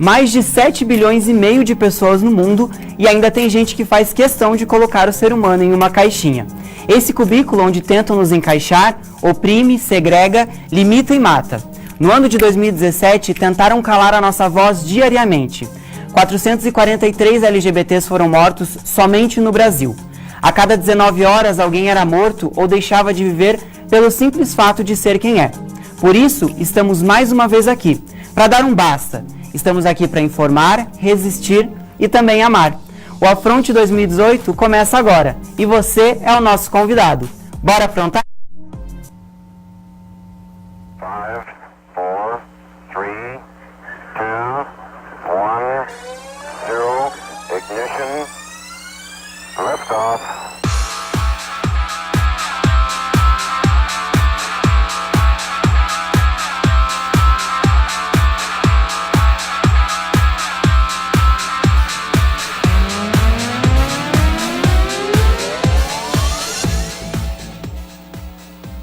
Mais de 7 bilhões e meio de pessoas no mundo e ainda tem gente que faz questão de colocar o ser humano em uma caixinha. Esse cubículo onde tentam nos encaixar, oprime, segrega, limita e mata. No ano de 2017, tentaram calar a nossa voz diariamente. 443 LGBTs foram mortos somente no Brasil. A cada 19 horas, alguém era morto ou deixava de viver pelo simples fato de ser quem é. Por isso, estamos mais uma vez aqui, para dar um basta. Estamos aqui para informar, resistir e também amar. O Afronte 2018 começa agora e você é o nosso convidado. Bora aprontar? 5, 4, 3, 2, 1, 0, ignition, liftoff.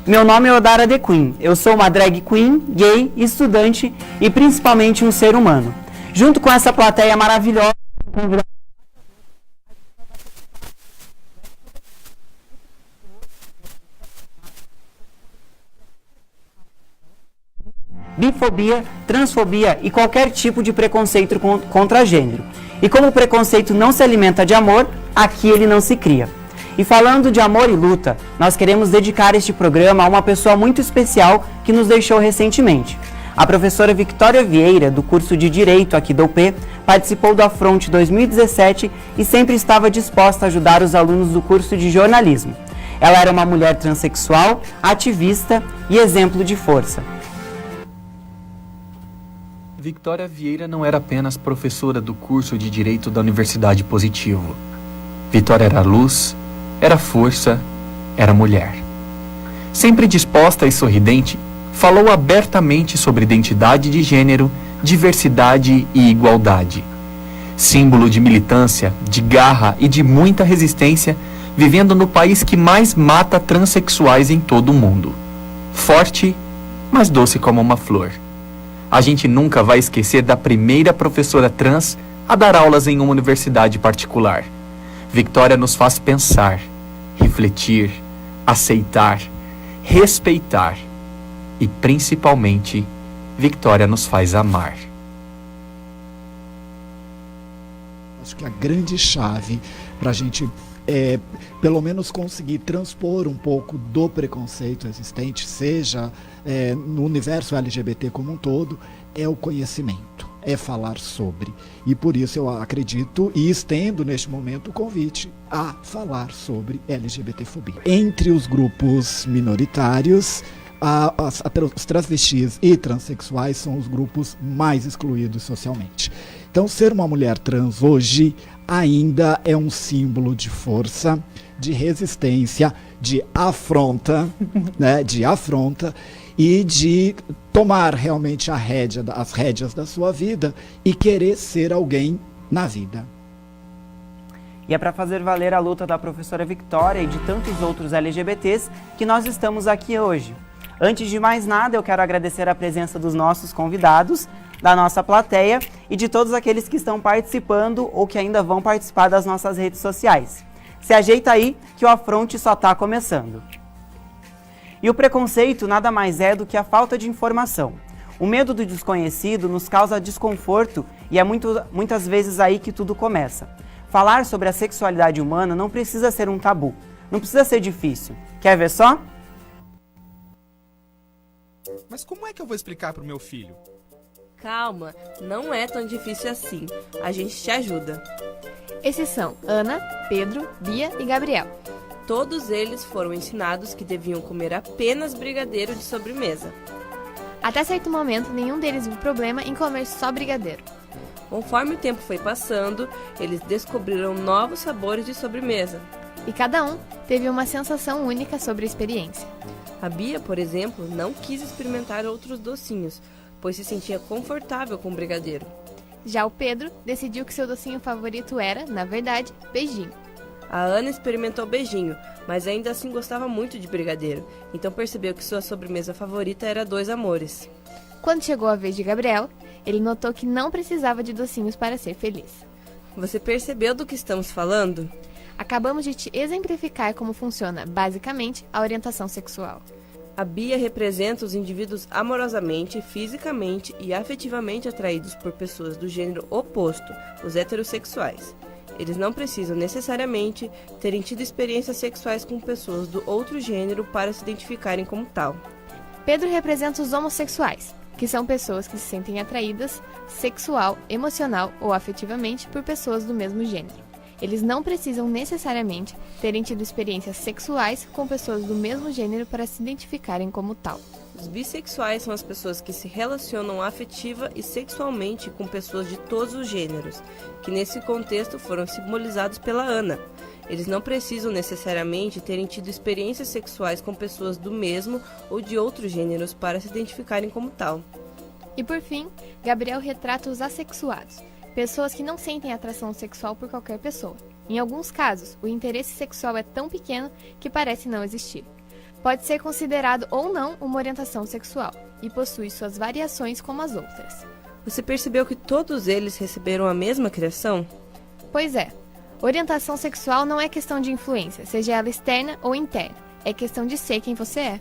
Meu nome é Odara The Queen, eu sou uma drag queen, gay, estudante e principalmente um ser humano. Junto com essa plateia maravilhosa, bifobia, transfobia e qualquer tipo de preconceito contra gênero. E como o preconceito não se alimenta de amor, aqui ele não se cria. E falando de amor e luta, nós queremos dedicar este programa a uma pessoa muito especial que nos deixou recentemente. A professora Victória Vieira, do curso de Direito aqui da UP, participou do Afronte 2017 e sempre estava disposta a ajudar os alunos do curso de jornalismo. Ela era uma mulher transexual, ativista e exemplo de força. Victória Vieira não era apenas professora do curso de Direito da Universidade Positivo. Vitória era luz, era força, era mulher. Sempre disposta e sorridente, falou abertamente sobre identidade de gênero, diversidade e igualdade. Símbolo de militância, de garra e de muita resistência, vivendo no país que mais mata transexuais em todo o mundo. Forte, mas doce como uma flor. A gente nunca vai esquecer da primeira professora trans a dar aulas em uma universidade particular. Victória nos faz pensar, refletir, aceitar, respeitar e, principalmente, Victória nos faz amar. Acho que a grande chave para a gente, pelo menos, conseguir transpor um pouco do preconceito existente, seja no universo LGBT como um todo, é o conhecimento. É falar sobre. E por isso eu acredito e estendo neste momento o convite a falar sobre LGBTfobia. Entre os grupos minoritários, os travestis e transexuais são os grupos mais excluídos socialmente. Então, ser uma mulher trans hoje ainda é um símbolo de força, de resistência, de afronta, né, de afronta e de tomar realmente as rédeas da sua vida e querer ser alguém na vida. E é para fazer valer a luta da professora Victória e de tantos outros LGBTs que nós estamos aqui hoje. Antes de mais nada, eu quero agradecer a presença dos nossos convidados, da nossa plateia e de todos aqueles que estão participando ou que ainda vão participar das nossas redes sociais. Se ajeita aí que o Afronte só está começando. E o preconceito nada mais é do que a falta de informação. O medo do desconhecido nos causa desconforto e é muitas vezes aí que tudo começa. Falar sobre a sexualidade humana não precisa ser um tabu, não precisa ser difícil. Quer ver só? Mas como é que eu vou explicar pro meu filho? Calma, não é tão difícil assim. A gente te ajuda. Esses são Ana, Pedro, Bia e Gabriel. Todos eles foram ensinados que deviam comer apenas brigadeiro de sobremesa. Até certo momento, nenhum deles viu problema em comer só brigadeiro. Conforme o tempo foi passando, eles descobriram novos sabores de sobremesa. E cada um teve uma sensação única sobre a experiência. A Bia, por exemplo, não quis experimentar outros docinhos, pois se sentia confortável com o brigadeiro. Já o Pedro decidiu que seu docinho favorito era, na verdade, beijinho. A Ana experimentou beijinho, mas ainda assim gostava muito de brigadeiro, então percebeu que sua sobremesa favorita era Dois Amores. Quando chegou a vez de Gabriel, Ele notou que não precisava de docinhos para ser feliz. Você percebeu do que estamos falando? Acabamos de te exemplificar como funciona, basicamente, a orientação sexual. A Bia representa os indivíduos amorosamente, fisicamente e afetivamente atraídos por pessoas do gênero oposto, os heterossexuais. Eles não precisam necessariamente terem tido experiências sexuais com pessoas do outro gênero para se identificarem como tal. Pedro representa os homossexuais, que são pessoas que se sentem atraídas sexual, emocional ou afetivamente por pessoas do mesmo gênero. Eles não precisam necessariamente terem tido experiências sexuais com pessoas do mesmo gênero para se identificarem como tal. Os bissexuais são as pessoas que se relacionam afetiva e sexualmente com pessoas de todos os gêneros, que nesse contexto foram simbolizados pela Ana. Eles não precisam necessariamente terem tido experiências sexuais com pessoas do mesmo ou de outros gêneros para se identificarem como tal. E por fim, Gabriel retrata os assexuados, pessoas que não sentem atração sexual por qualquer pessoa. Em alguns casos, o interesse sexual é tão pequeno que parece não existir. Pode ser considerado ou não uma orientação sexual e possui suas variações como as outras. Você percebeu que todos eles receberam a mesma criação? Pois é, orientação sexual não é questão de influência, seja ela externa ou interna. É questão de ser quem você é.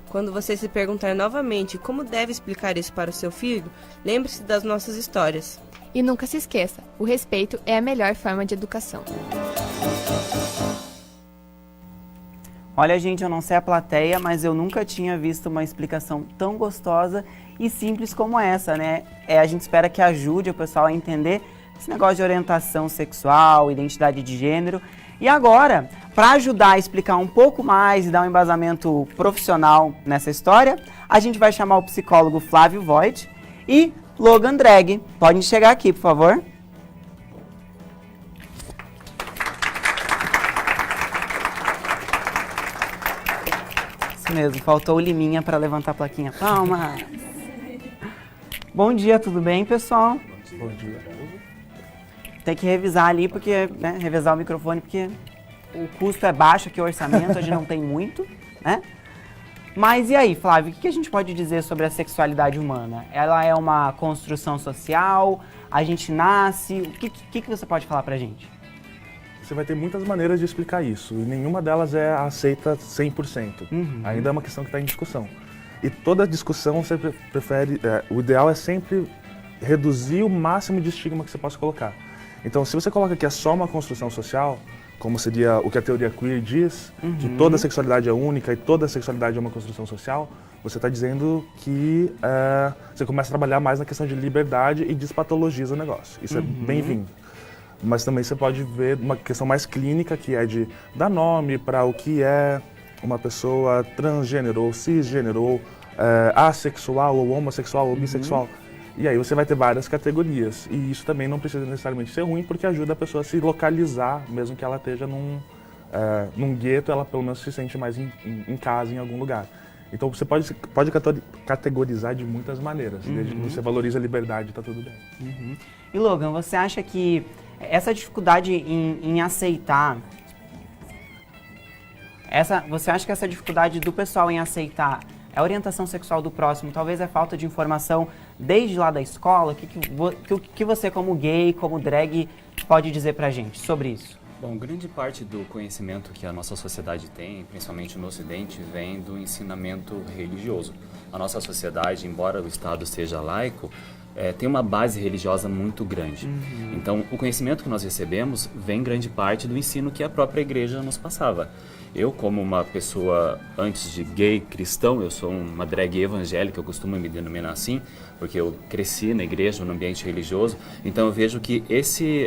Quando você se perguntar novamente como deve explicar isso para o seu filho, lembre-se das nossas histórias. E nunca se esqueça, o respeito é a melhor forma de educação. Olha, gente, eu não sei a plateia, mas eu nunca tinha visto uma explicação tão gostosa e simples como essa, né? A gente espera que ajude o pessoal a entender esse negócio de orientação sexual, identidade de gênero. E agora, para ajudar a explicar um pouco mais e dar um embasamento profissional nessa história, a gente vai chamar o psicólogo Flávio Voigt e Logan Drag. Podem chegar aqui, por favor. Isso mesmo, faltou o Liminha para levantar a plaquinha. Palmas! Bom dia, tudo bem, pessoal? Bom dia. Tem que revisar ali, porque, né, revezar o microfone, porque o custo é baixo aqui, o orçamento, a gente não tem muito, né? Mas e aí, Flávio, o que a gente pode dizer sobre a sexualidade humana? Ela é uma construção social? A gente nasce? O que você pode falar pra gente? Você vai ter muitas maneiras de explicar isso, e nenhuma delas é aceita 100%. Ainda é uma questão que está em discussão. E toda discussão sempre prefere, o ideal é sempre reduzir o máximo de estigma que você possa colocar. Então, se você coloca que é só uma construção social, como seria o que a teoria queer diz, que toda sexualidade é única e toda sexualidade é uma construção social, você está dizendo que você começa a trabalhar mais na questão de liberdade e despatologiza o negócio. Isso é bem-vindo. Mas também você pode ver uma questão mais clínica, que é de dar nome para o que é uma pessoa transgênero, ou cisgênero, ou assexual, ou homossexual, ou bissexual. E aí você vai ter várias categorias. E isso também não precisa necessariamente ser ruim, porque ajuda a pessoa a se localizar, mesmo que ela esteja num gueto, ela pelo menos se sente mais em casa, em algum lugar. Então você pode categorizar de muitas maneiras, desde que você valorize a liberdade, está tudo bem. E Logan, você acha que essa dificuldade em aceitar, você acha que essa dificuldade do pessoal em aceitar a orientação sexual do próximo, talvez é falta de informação desde lá da escola? O que você, como gay, como drag, pode dizer pra gente sobre isso? Bom, grande parte do conhecimento que a nossa sociedade tem, principalmente no Ocidente, vem do ensinamento religioso. A nossa sociedade, embora o Estado seja laico, tem uma base religiosa muito grande. Então, o conhecimento que nós recebemos vem grande parte do ensino que a própria igreja nos passava. Eu, como uma pessoa, antes de gay, cristão, eu sou uma drag evangélica, eu costumo me denominar assim, porque eu cresci na igreja, no ambiente religioso, então eu vejo que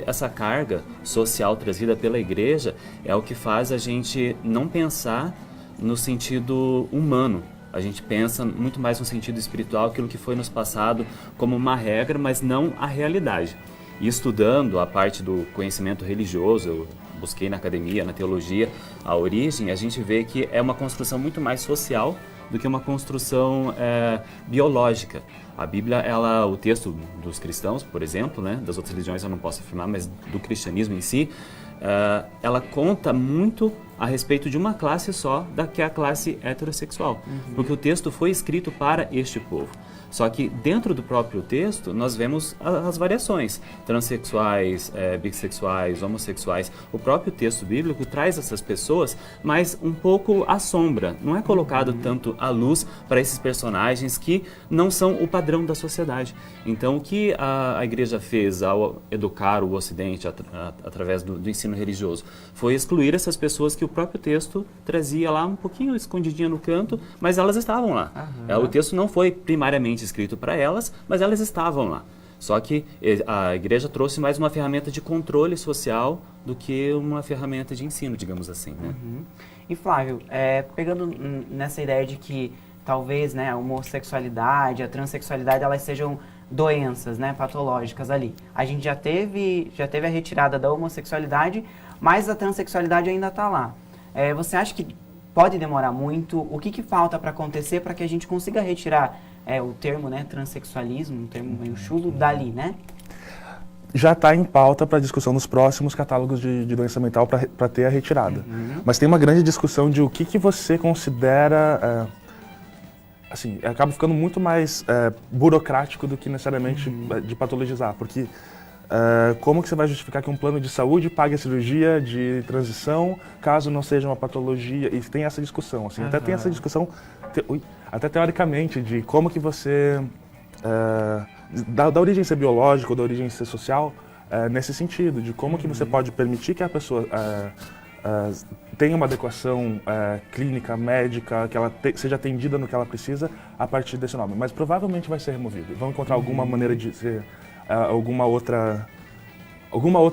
essa carga social trazida pela igreja é o que faz a gente não pensar no sentido humano. A gente pensa muito mais no sentido espiritual, aquilo que foi nos passado como uma regra, mas não a realidade. E estudando a parte do conhecimento religioso, eu busquei na academia, na teologia, a origem, a gente vê que é uma construção muito mais social do que uma construção biológica. A Bíblia, o texto dos cristãos, por exemplo, né, das outras religiões eu não posso afirmar, mas do cristianismo em si, ela conta muito a respeito de uma classe só, que é a classe heterossexual. Porque o texto foi escrito para este povo. Só que dentro do próprio texto nós vemos as variações, transexuais, bissexuais, homossexuais. O próprio texto bíblico traz essas pessoas, mas um pouco à sombra. Não é colocado tanto à luz para esses personagens que não são o padrão da sociedade. Então o que a igreja fez ao educar o Ocidente através do ensino religioso foi excluir essas pessoas que o próprio texto trazia lá um pouquinho escondidinha no canto, mas elas estavam lá. O texto não foi primariamente escrito para elas, mas elas estavam lá. Só que a igreja trouxe mais uma ferramenta de controle social do que uma ferramenta de ensino, digamos assim, né? E Flávio, pegando nessa ideia de que talvez, né, a homossexualidade, a transexualidade, elas sejam doenças, né, patológicas ali. A gente já teve a retirada da homossexualidade, mas a transexualidade ainda está lá. Você acha que pode demorar muito? O que falta para acontecer para que a gente consiga retirar o termo, né, transexualismo, um termo meio chulo, dali, né? Já está em pauta para discussão nos próximos catálogos de doença mental para ter a retirada. Mas tem uma grande discussão de o que você considera... assim, acaba ficando muito mais burocrático do que necessariamente de patologizar, porque como que você vai justificar que um plano de saúde pague a cirurgia de transição caso não seja uma patologia? E tem essa discussão, assim, até tem essa discussão, até teoricamente, de como que você, da origem ser biológica ou da origem ser social, nesse sentido, de como que você pode permitir que a pessoa tenha uma adequação clínica, médica, que ela seja atendida no que ela precisa a partir desse nome. Mas provavelmente vai ser removido. Vão encontrar alguma maneira de ser alguma outra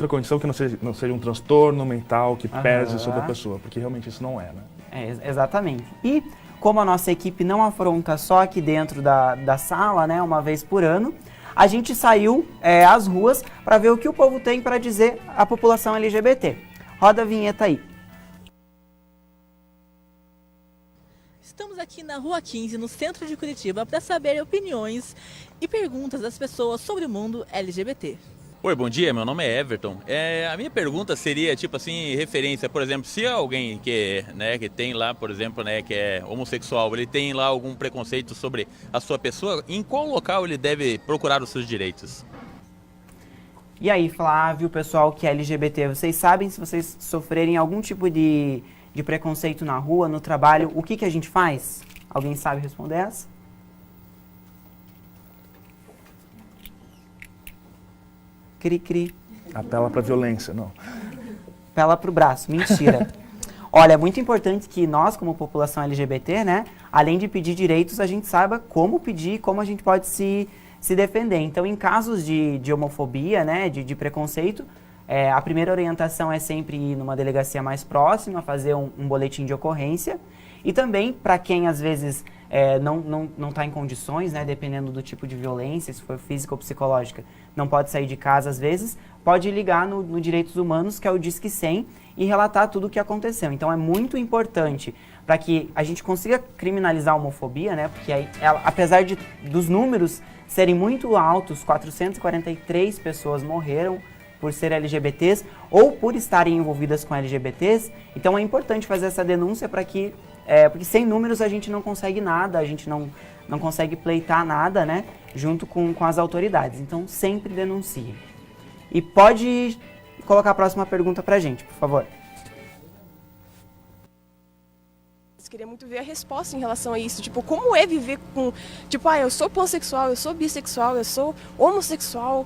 condição que não seja um transtorno mental que pese sobre a pessoa, porque realmente isso não é, né? Exatamente. E como a nossa equipe não afronta só aqui dentro da sala, né, uma vez por ano, a gente saiu às ruas para ver o que o povo tem para dizer à população LGBT. Roda a vinheta aí. Estamos aqui na Rua 15, no centro de Curitiba, para saber opiniões e perguntas das pessoas sobre o mundo LGBT. Oi, bom dia, meu nome é Everton. A minha pergunta seria, tipo assim, referência, por exemplo, se alguém que tem lá, por exemplo, né, que é homossexual, ele tem lá algum preconceito sobre a sua pessoa, em qual local ele deve procurar os seus direitos? E aí, Flávio, pessoal que é LGBT, vocês sabem, se vocês sofrerem algum tipo de preconceito na rua, no trabalho, o que a gente faz? Alguém sabe responder essa? Cri-cri. Apela para violência, não. Apela para o braço, mentira. Olha, é muito importante que nós, como população LGBT, né, além de pedir direitos, a gente saiba como pedir, como a gente pode se defender. Então, em casos de homofobia, né, de preconceito, a primeira orientação é sempre ir numa delegacia mais próxima, fazer um boletim de ocorrência. E também, para quem às vezes não está em condições, né, dependendo do tipo de violência, se for física ou psicológica, não pode sair de casa às vezes, pode ligar no Direitos Humanos, que é o Disque 100, e relatar tudo o que aconteceu. Então é muito importante para que a gente consiga criminalizar a homofobia, né, porque aí, apesar dos números serem muito altos, 443 pessoas morreram por serem LGBTs ou por estarem envolvidas com LGBTs, então é importante fazer essa denúncia para que porque sem números a gente não consegue nada, a gente não consegue pleitar nada, né, junto com as autoridades. Então, sempre denuncie. E pode colocar a próxima pergunta pra gente, por favor. Eu queria muito ver a resposta em relação a isso. Tipo, como é viver com... Tipo, eu sou pansexual, eu sou bissexual, eu sou homossexual.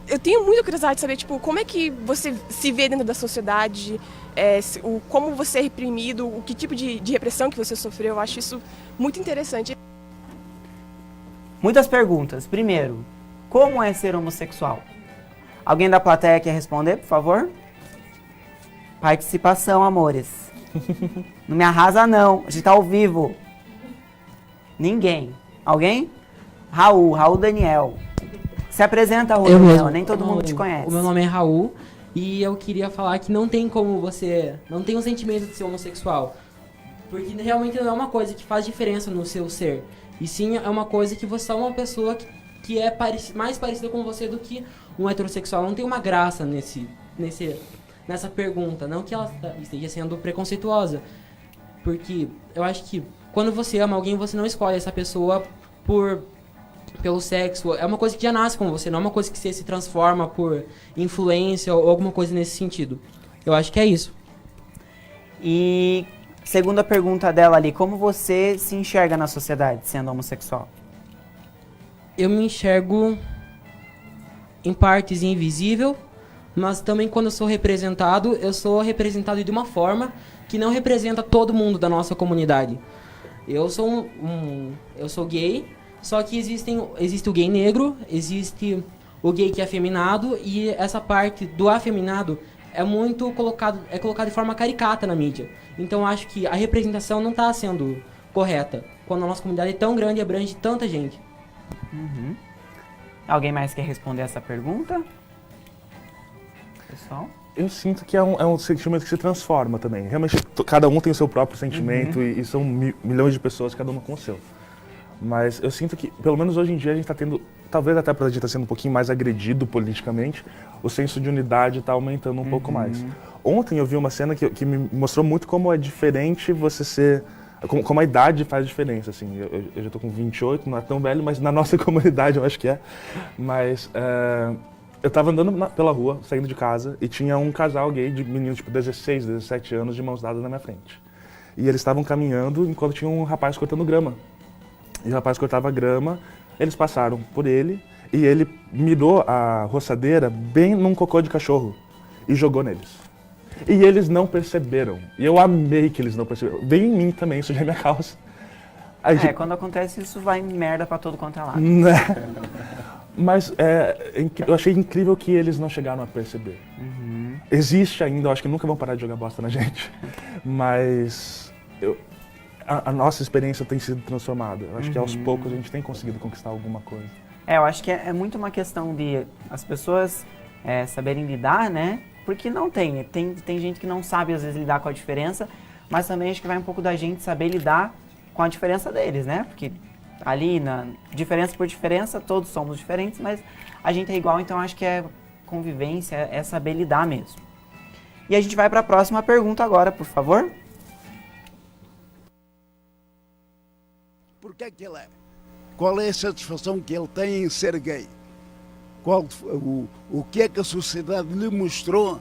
Eu tenho muita curiosidade de saber, tipo, como é que você se vê dentro da sociedade, como você é reprimido, o que tipo de repressão que você sofreu. Eu acho isso muito interessante. Muitas perguntas. Primeiro, como é ser homossexual? Alguém da plateia quer responder, por favor? Participação, amores. Não me arrasa, não. A gente tá ao vivo. Ninguém. Alguém? Raul Daniel. Se apresenta, Raul Daniel. Nem todo mundo te conhece. O meu nome é Raul. E eu queria falar que não tem como você... Não tem o sentimento de ser homossexual. Porque realmente não é uma coisa que faz diferença no seu ser. E sim é uma coisa que você é uma pessoa que é mais parecida com você do que um heterossexual. Não tem uma graça nessa pergunta. Não que ela esteja sendo preconceituosa, porque eu acho que quando você ama alguém, você não escolhe essa pessoa pelo sexo. É uma coisa que já nasce com você, não é uma coisa que você se transforma por influência ou alguma coisa nesse sentido. Eu acho que é isso. E segundo a pergunta dela ali, como você se enxerga na sociedade sendo homossexual? Eu me enxergo em partes invisível, mas também quando eu sou representado de uma forma que não representa todo mundo da nossa comunidade. Eu sou eu sou gay, só que existe o gay negro, existe o gay que é afeminado, e essa parte do afeminado é colocado de forma caricata na mídia. Então acho que a representação não está sendo correta, quando a nossa comunidade é tão grande e abrange tanta gente. Uhum. Alguém mais quer responder essa pergunta? Pessoal? Eu sinto que é um sentimento que se transforma também. Realmente, cada um tem o seu próprio sentimento e são milhões de pessoas, cada uma com o seu. Mas eu sinto que, pelo menos hoje em dia, a gente está tendo, talvez até por a gente estar sendo um pouquinho mais agredido politicamente, o senso de unidade está aumentando um pouco mais. Ontem eu vi uma cena que me mostrou muito como é diferente você ser... Como a idade faz diferença, assim. Eu já estou com 28, não é tão velho, mas na nossa comunidade eu acho que é. Mas eu estava andando pela rua, saindo de casa, e tinha um casal gay de meninos, tipo, 16, 17 anos, de mãos dadas na minha frente. E eles estavam caminhando enquanto tinha um rapaz cortando grama. E o rapaz cortava grama, eles passaram por ele, e ele mirou a roçadeira bem num cocô de cachorro e jogou neles. E eles não perceberam. E eu amei que eles não perceberam. Veio em mim também, sujei minha calça. Quando acontece isso, vai merda pra todo quanto é lado. Né? Mas eu achei incrível que eles não chegaram a perceber. Existe ainda, eu acho que nunca vão parar de jogar bosta na gente. Mas a nossa experiência tem sido transformada. Eu acho que aos poucos a gente tem conseguido conquistar alguma coisa. Eu acho que é muito uma questão de as pessoas saberem lidar, né? Porque não tem gente que não sabe às vezes lidar com a diferença, mas também acho que vai um pouco da gente saber lidar com a diferença deles, né? Porque ali, na diferença por diferença, todos somos diferentes, mas a gente é igual, então acho que é convivência, é saber lidar mesmo. E a gente vai para a próxima pergunta agora, por favor. Por que que ele é? Qual é a satisfação que ele tem em ser gay? O que é que a sociedade lhe mostrou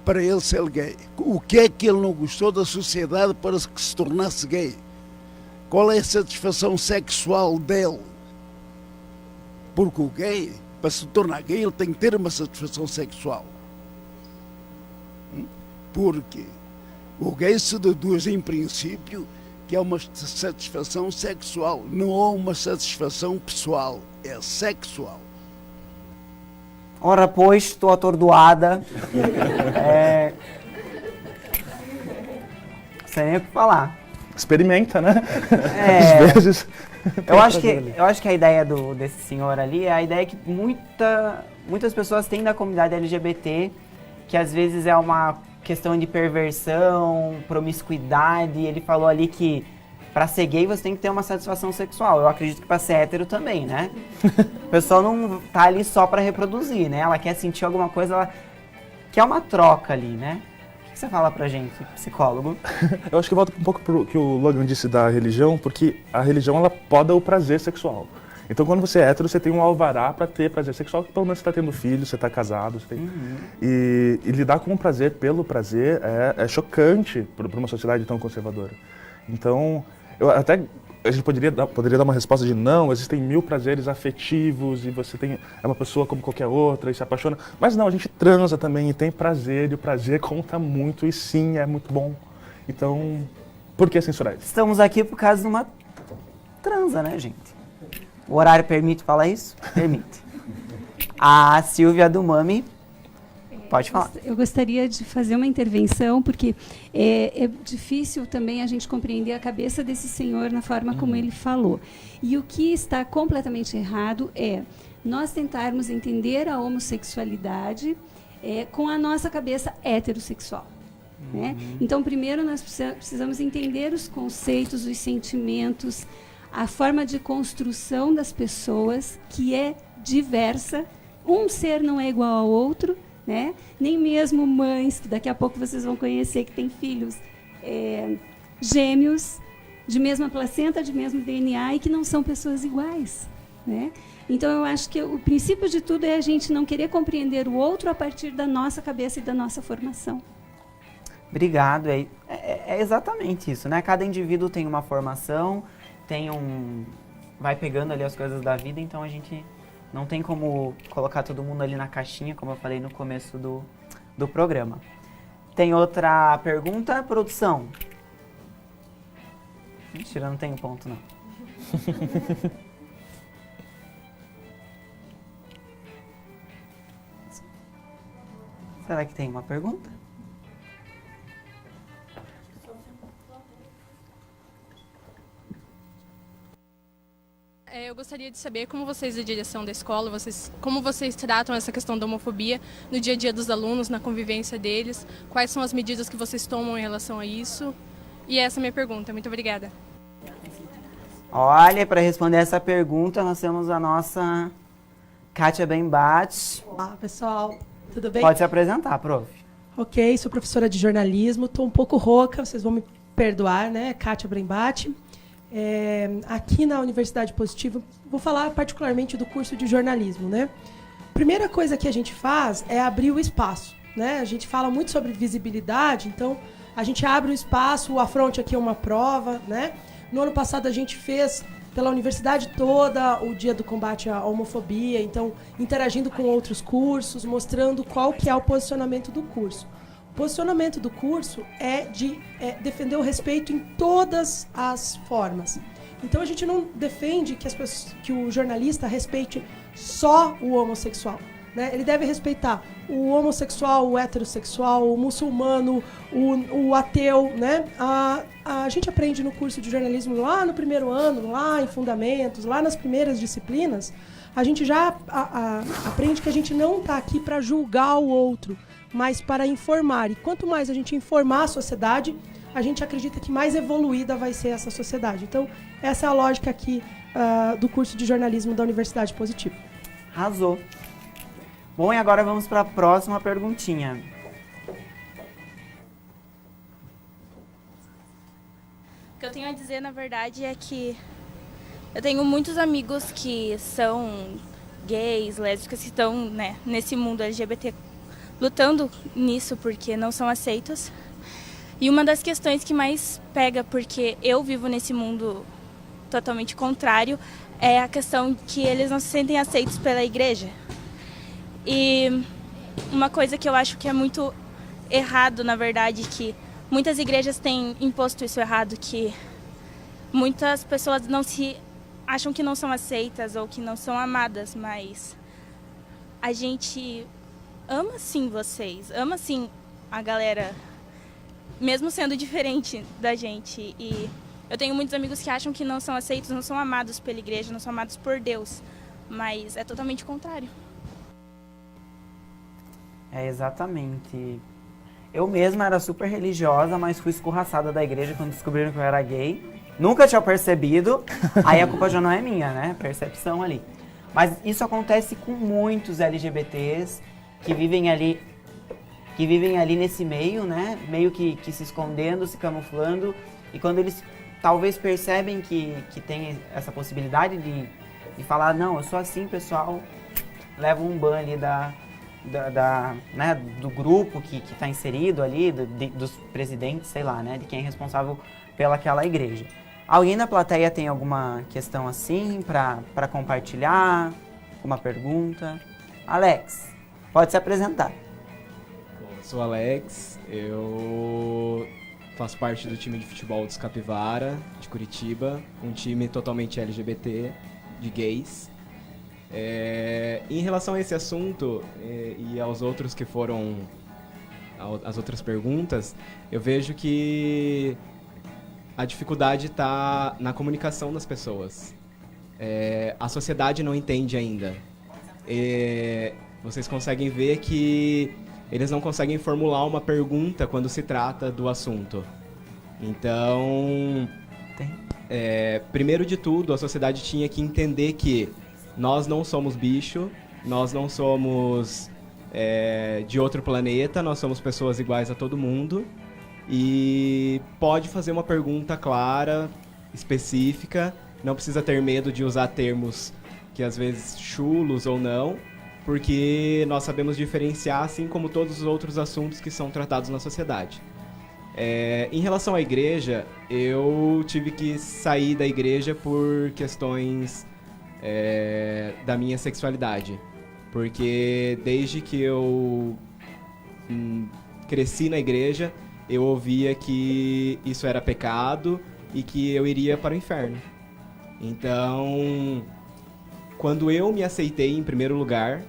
para ele ser gay? O que é que ele não gostou da sociedade para que se tornasse gay? Qual é a satisfação sexual dele? Porque o gay, para se tornar gay, ele tem que ter uma satisfação sexual. Porque o gay se deduz, em princípio, que é uma satisfação sexual, não é uma satisfação pessoal, é sexual. Ora, pois, estou atordoada. Sem nem o que falar. Experimenta, né? Às vezes. Eu acho que a ideia desse senhor ali é a ideia que muitas pessoas têm da comunidade LGBT, que às vezes é uma questão de perversão, promiscuidade. Ele falou ali que pra ser gay você tem que ter uma satisfação sexual. Eu acredito que pra ser hétero também, né? A pessoa não tá ali só pra reproduzir, né? Ela quer sentir alguma coisa, ela quer uma troca ali, né? O que você fala pra gente, psicólogo? Eu acho que volta um pouco pro que o Logan disse da religião, porque a religião, ela poda o prazer sexual. Então, quando você é hétero, você tem um alvará para ter prazer sexual, que pelo menos você está tendo filho, você está casado. Você tem... E lidar com o prazer pelo prazer é chocante para uma sociedade tão conservadora. Então, a gente poderia dar uma resposta de não, existem 1000 prazeres afetivos e você é uma pessoa como qualquer outra e se apaixona. Mas não, a gente transa também e tem prazer, e o prazer conta muito, e sim, é muito bom. Então, por que censurar isso? Estamos aqui por causa de uma transa, né, gente? O horário permite falar isso? Permite. A Silvia do Mami, pode falar. Eu gostaria de fazer uma intervenção, porque é difícil também a gente compreender a cabeça desse senhor na forma como ele falou. E o que está completamente errado é nós tentarmos entender a homossexualidade com a nossa cabeça heterossexual. Né? Então, primeiro, nós precisamos entender os conceitos, os sentimentos, a forma de construção das pessoas, que é diversa. Um ser não é igual ao outro, né? Nem mesmo mães, que daqui a pouco vocês vão conhecer, que têm filhos gêmeos, de mesma placenta, de mesmo DNA, e que não são pessoas iguais, né? Então, eu acho que o princípio de tudo é a gente não querer compreender o outro a partir da nossa cabeça e da nossa formação. Obrigado. É exatamente isso, né? Cada indivíduo tem uma formação, vai pegando ali as coisas da vida, então a gente não tem como colocar todo mundo ali na caixinha, como eu falei no começo do programa. Tem outra pergunta, produção? Mentira, não tem ponto, não. Será que tem uma pergunta? Eu gostaria de saber como vocês, da direção da escola, como vocês tratam essa questão da homofobia no dia a dia dos alunos, na convivência deles, quais são as medidas que vocês tomam em relação a isso. E essa é a minha pergunta. Muito obrigada. Olha, para responder essa pergunta, nós temos a nossa Kátia Bembate. Olá, pessoal. Tudo bem? Pode se apresentar, prof. Ok, sou professora de jornalismo, estou um pouco rouca, vocês vão me perdoar, né? Kátia Brembate. Aqui na Universidade Positiva, vou falar particularmente do curso de jornalismo, né? Primeira coisa que a gente faz é abrir o espaço, né? A gente fala muito sobre visibilidade, então a gente abre o espaço, o Afronte aqui é uma prova, né? No ano passado a gente fez pela universidade toda o dia do combate à homofobia, então interagindo com outros cursos, mostrando qual que é o posicionamento do curso. O posicionamento do curso é de defender o respeito em todas as formas. Então a gente não defende que o jornalista respeite só o homossexual, né? Ele deve respeitar o homossexual, o heterossexual, o muçulmano, o ateu, né? A gente aprende no curso de jornalismo lá no primeiro ano, lá em fundamentos, lá nas primeiras disciplinas, a gente já aprende que a gente não está aqui para julgar o outro, mas para informar. E quanto mais a gente informar a sociedade, a gente acredita que mais evoluída vai ser essa sociedade. Então, essa é a lógica aqui do curso de jornalismo da Universidade Positiva. Arrasou. Bom, e agora vamos para a próxima perguntinha. O que eu tenho a dizer, na verdade, é que eu tenho muitos amigos que são gays, lésbicas, que estão, né, nesse mundo LGBT, lutando nisso porque não são aceitos. E uma das questões que mais pega, porque eu vivo nesse mundo totalmente contrário, é a questão que eles não se sentem aceitos pela igreja. E uma coisa que eu acho que é muito errado, na verdade, que muitas igrejas têm imposto isso errado, que muitas pessoas acham que não são aceitas ou que não são amadas, mas a gente ama sim vocês, ama sim a galera, mesmo sendo diferente da gente. E eu tenho muitos amigos que acham que não são aceitos, não são amados pela igreja, não são amados por Deus, mas é totalmente o contrário. É, exatamente. Eu mesma era super religiosa, mas fui escorraçada da igreja quando descobriram que eu era gay. Nunca tinha percebido, aí a culpa já não é minha, né? Percepção ali. Mas isso acontece com muitos LGBTs que vivem ali nesse meio, né? Meio que se escondendo, se camuflando. E quando eles talvez percebem que tem essa possibilidade de falar, não, eu sou assim, pessoal, levam um ban ali né, do grupo que está inserido ali, dos presidentes, sei lá, né, de quem é responsável pelaquela igreja. Alguém da plateia tem alguma questão assim para compartilhar? Uma pergunta? Alex, pode se apresentar. Bom, eu sou Alex, eu faço parte do time de futebol dos Capivara, de Curitiba, um time totalmente LGBT, de gays. Em relação a esse assunto e aos outros que foram, as outras perguntas, eu vejo que a dificuldade está na comunicação das pessoas. A sociedade não entende ainda. Vocês conseguem ver que eles não conseguem formular uma pergunta quando se trata do assunto. Então, primeiro de tudo, a sociedade tinha que entender que nós não somos bicho, nós não somos de outro planeta, nós somos pessoas iguais a todo mundo e pode fazer uma pergunta clara, específica, não precisa ter medo de usar termos que às vezes chulos ou não, porque nós sabemos diferenciar, assim como todos os outros assuntos que são tratados na sociedade. Em relação à igreja, eu tive que sair da igreja por questões da minha sexualidade. Porque desde que eu cresci na igreja, eu ouvia que isso era pecado e que eu iria para o inferno. Então, quando eu me aceitei em primeiro lugar,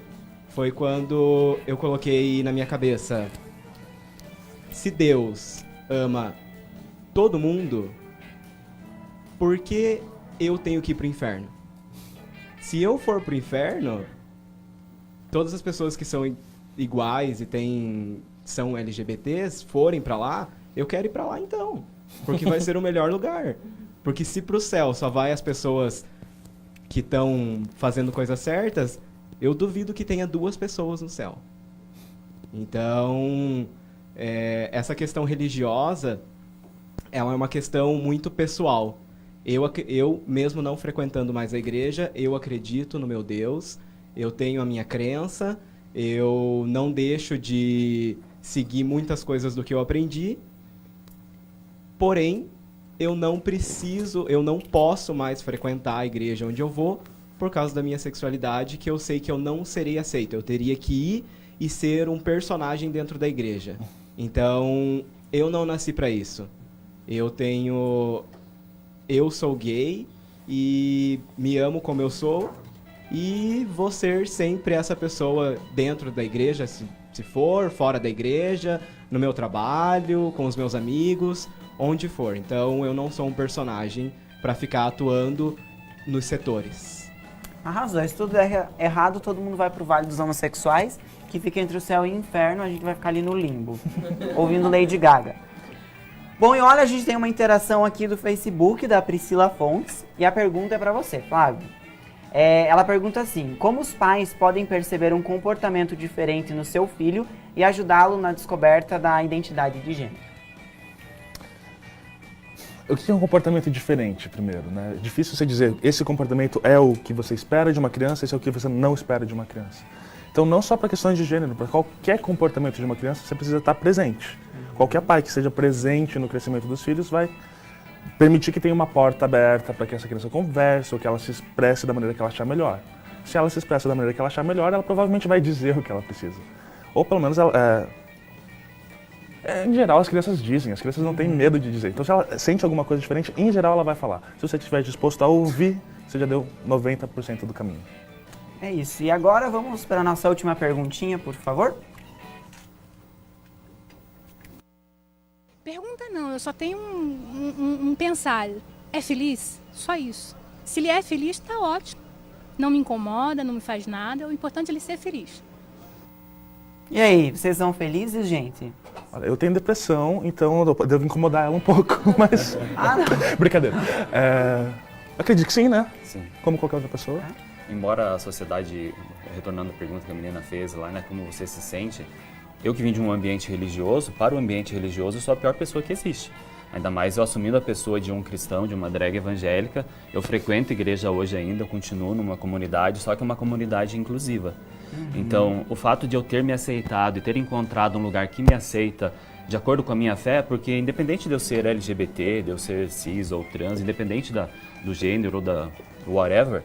foi quando eu coloquei na minha cabeça: se Deus ama todo mundo, por que eu tenho que ir pro inferno? Se eu for pro inferno, todas as pessoas que são iguais e são LGBTs forem pra lá, eu quero ir pra lá então, porque vai ser o melhor lugar. Porque se pro céu só vai as pessoas que estão fazendo coisas certas, eu duvido que tenha 2 pessoas no céu. Então, essa questão religiosa, ela é uma questão muito pessoal. Eu mesmo não frequentando mais a igreja, eu acredito no meu Deus, eu tenho a minha crença, eu não deixo de seguir muitas coisas do que eu aprendi, porém, eu não posso mais frequentar a igreja onde eu vou por causa da minha sexualidade, que eu sei que eu não serei aceito. Eu teria que ir e ser um personagem dentro da igreja. Então, eu não nasci para isso. Eu sou gay e me amo como eu sou e vou ser sempre essa pessoa dentro da igreja, se for, fora da igreja, no meu trabalho, com os meus amigos, onde for. Então, eu não sou um personagem para ficar atuando nos setores. Arrasou. Se tudo é errado, todo mundo vai pro Vale dos Homossexuais, que fica entre o céu e o inferno, a gente vai ficar ali no limbo, ouvindo Lady Gaga. Bom, e olha, a gente tem uma interação aqui do Facebook, da Priscila Fontes, e a pergunta é para você, Flávio. Ela pergunta assim: como os pais podem perceber um comportamento diferente no seu filho e ajudá-lo na descoberta da identidade de gênero? O que é um comportamento diferente, primeiro, né? É difícil você dizer, esse comportamento é o que você espera de uma criança, esse é o que você não espera de uma criança. Então, não só para questões de gênero, para qualquer comportamento de uma criança, você precisa estar presente. Qualquer pai que seja presente no crescimento dos filhos vai permitir que tenha uma porta aberta para que essa criança converse ou que ela se expresse da maneira que ela achar melhor. Se ela se expressa da maneira que ela achar melhor, ela provavelmente vai dizer o que ela precisa. Ou pelo menos, em geral, as crianças dizem, as crianças não têm medo de dizer. Então, se ela sente alguma coisa diferente, em geral ela vai falar. Se você estiver disposto a ouvir, você já deu 90% do caminho. É isso. E agora vamos para a nossa última perguntinha, por favor. Pergunta não, eu só tenho um pensar. É feliz? Só isso. Se ele é feliz, tá ótimo. Não me incomoda, não me faz nada. O importante é ele ser feliz. E aí, vocês são felizes, gente? Olha, eu tenho depressão, então eu devo incomodar ela um pouco, mas... Brincadeira. Acredito que sim, né? Sim. Como qualquer outra pessoa. Embora a sociedade, retornando à pergunta que a menina fez lá, né, como você se sente, eu que vim de um ambiente religioso, para o ambiente religioso eu sou a pior pessoa que existe. Ainda mais eu assumindo a pessoa de um cristão, de uma drag evangélica, eu frequento igreja hoje ainda, eu continuo numa comunidade, só que é uma comunidade inclusiva. Então, o fato de eu ter me aceitado e ter encontrado um lugar que me aceita de acordo com a minha fé, porque independente de eu ser LGBT, de eu ser cis ou trans, independente do gênero ou da whatever,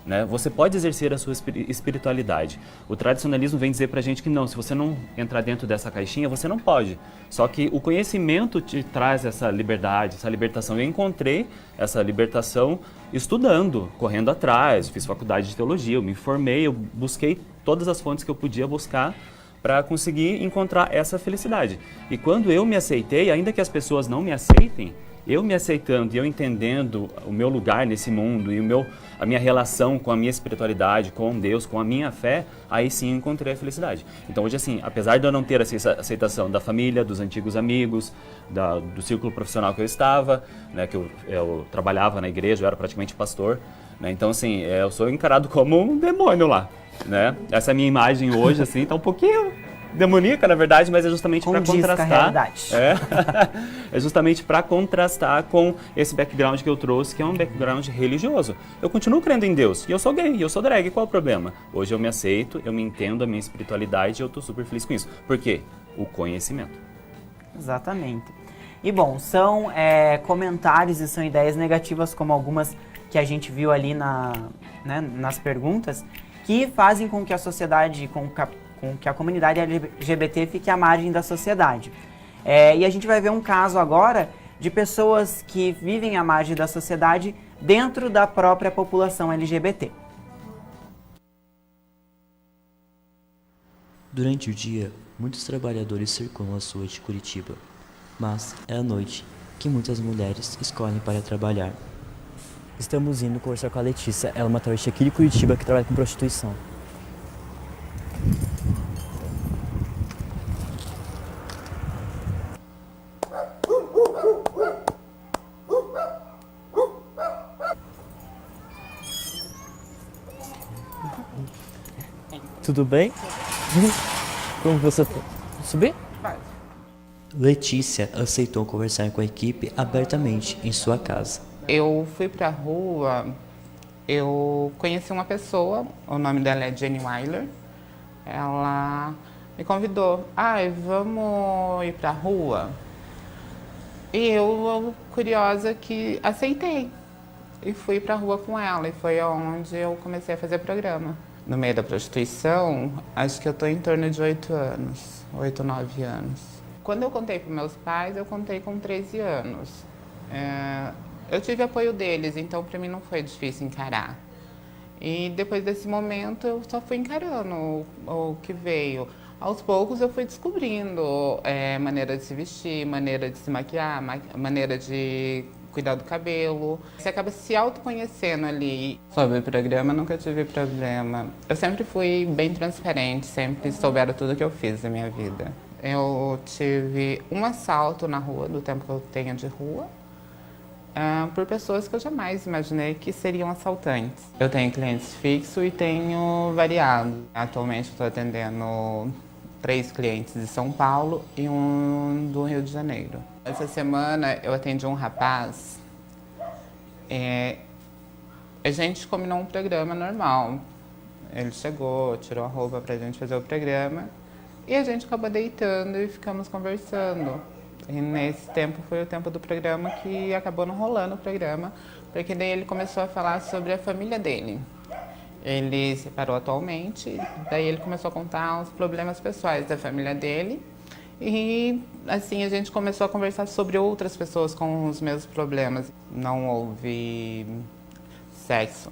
né, você pode exercer a sua espiritualidade. O tradicionalismo vem dizer pra gente que não, se você não entrar dentro dessa caixinha, você não pode. Só que o conhecimento te traz essa liberdade, essa libertação. Eu encontrei essa libertação estudando, correndo atrás, fiz faculdade de teologia, eu me informei, eu busquei todas as fontes que eu podia buscar para conseguir encontrar essa felicidade. E quando eu me aceitei, ainda que as pessoas não me aceitem, eu me aceitando e eu entendendo o meu lugar nesse mundo e a minha relação com a minha espiritualidade, com Deus, com a minha fé, aí sim eu encontrei a felicidade. Então hoje assim, apesar de eu não ter essa aceitação da família, dos antigos amigos, do círculo profissional que eu estava, né, que eu trabalhava na igreja, eu era praticamente pastor, né, então assim, eu sou encarado como um demônio lá. né? Essa é a minha imagem hoje, assim, tá um pouquinho demoníaca, na verdade, mas é justamente para contrastar. Com a realidade. É justamente para contrastar com esse background que eu trouxe, que é um background religioso. Eu continuo crendo em Deus, e eu sou gay, e eu sou drag, qual é o problema? Hoje eu me aceito, eu me entendo a minha espiritualidade e eu tô super feliz com isso. Por quê? O conhecimento. Exatamente. E bom, são comentários e são ideias negativas, como algumas que a gente viu ali nas perguntas, que fazem com que a sociedade, com que a comunidade LGBT fique à margem da sociedade. E a gente vai ver um caso agora de pessoas que vivem à margem da sociedade dentro da própria população LGBT. Durante o dia, muitos trabalhadores circulam as ruas de Curitiba, mas é à noite que muitas mulheres escolhem para trabalhar. Estamos indo conversar com a Letícia, ela é uma travesti aqui de Curitiba que trabalha com prostituição. Tudo bem? Como você tá? Subir? Letícia aceitou conversar com a equipe abertamente em sua casa. Eu fui pra rua, eu conheci uma pessoa, o nome dela é Jenny Weiler. Ela me convidou, vamos ir pra rua? E eu, curiosa, que aceitei. E fui pra rua com ela, e foi onde eu comecei a fazer programa. No meio da prostituição, acho que eu tô em torno de 8 anos, 8, 9 anos. Quando eu contei para meus pais, eu contei com 13 anos. Eu tive apoio deles, então para mim não foi difícil encarar. E depois desse momento eu só fui encarando o que veio. Aos poucos eu fui descobrindo maneira de se vestir, maneira de se maquiar, maneira de cuidar do cabelo. Você acaba se autoconhecendo ali. Sobre o programa, nunca tive problema. Eu sempre fui bem transparente, sempre souberam tudo que eu fiz na minha vida. Eu tive um assalto na rua, do tempo que eu tenho de rua, por pessoas que eu jamais imaginei que seriam assaltantes. Eu tenho clientes fixos e tenho variado. Atualmente estou atendendo 3 clientes de São Paulo e um do Rio de Janeiro. Essa semana eu atendi um rapaz, a gente combinou um programa normal. Ele chegou, tirou a roupa pra gente fazer o programa e a gente acabou deitando e ficamos conversando. E nesse tempo foi o tempo do programa que acabou não rolando o programa, porque daí ele começou a falar sobre a família dele. Ele se separou atualmente, daí ele começou a contar os problemas pessoais da família dele. E assim a gente começou a conversar sobre outras pessoas com os mesmos problemas. Não houve sexo.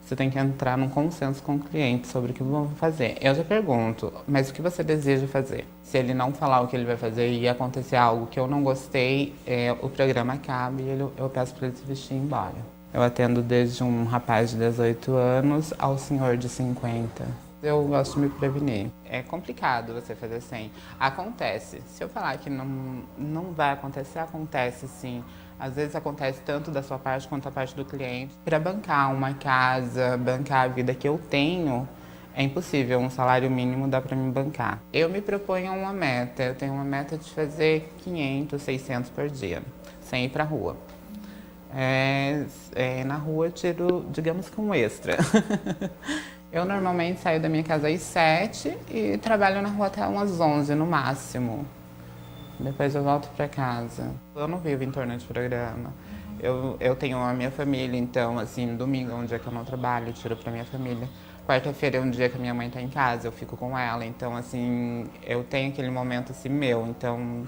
Você tem que entrar num consenso com o cliente sobre o que vão fazer. Eu já pergunto, mas o que você deseja fazer? Se ele não falar o que ele vai fazer e acontecer algo que eu não gostei, o programa acaba e eu peço para ele se vestir e ir embora. Eu atendo desde um rapaz de 18 anos ao senhor de 50. Eu gosto de me prevenir. É complicado você fazer sem. Acontece. Se eu falar que não vai acontecer, acontece sim. Às vezes acontece tanto da sua parte quanto da parte do cliente. Para bancar uma casa, bancar a vida que eu tenho, é impossível. Um salário mínimo dá para me bancar. Eu me proponho uma meta. Eu tenho uma meta de fazer 500, 600 por dia, sem ir para a rua. Na rua eu tiro, digamos que um extra. Eu normalmente saio da minha casa às 7 e trabalho na rua até umas 11 no máximo. Depois eu volto para casa. Eu não vivo em torno de programa. Eu tenho a minha família, então, assim, domingo é um dia que eu não trabalho, eu tiro para minha família. Quarta-feira é um dia que a minha mãe tá em casa, eu fico com ela. Então, assim, eu tenho aquele momento assim meu, então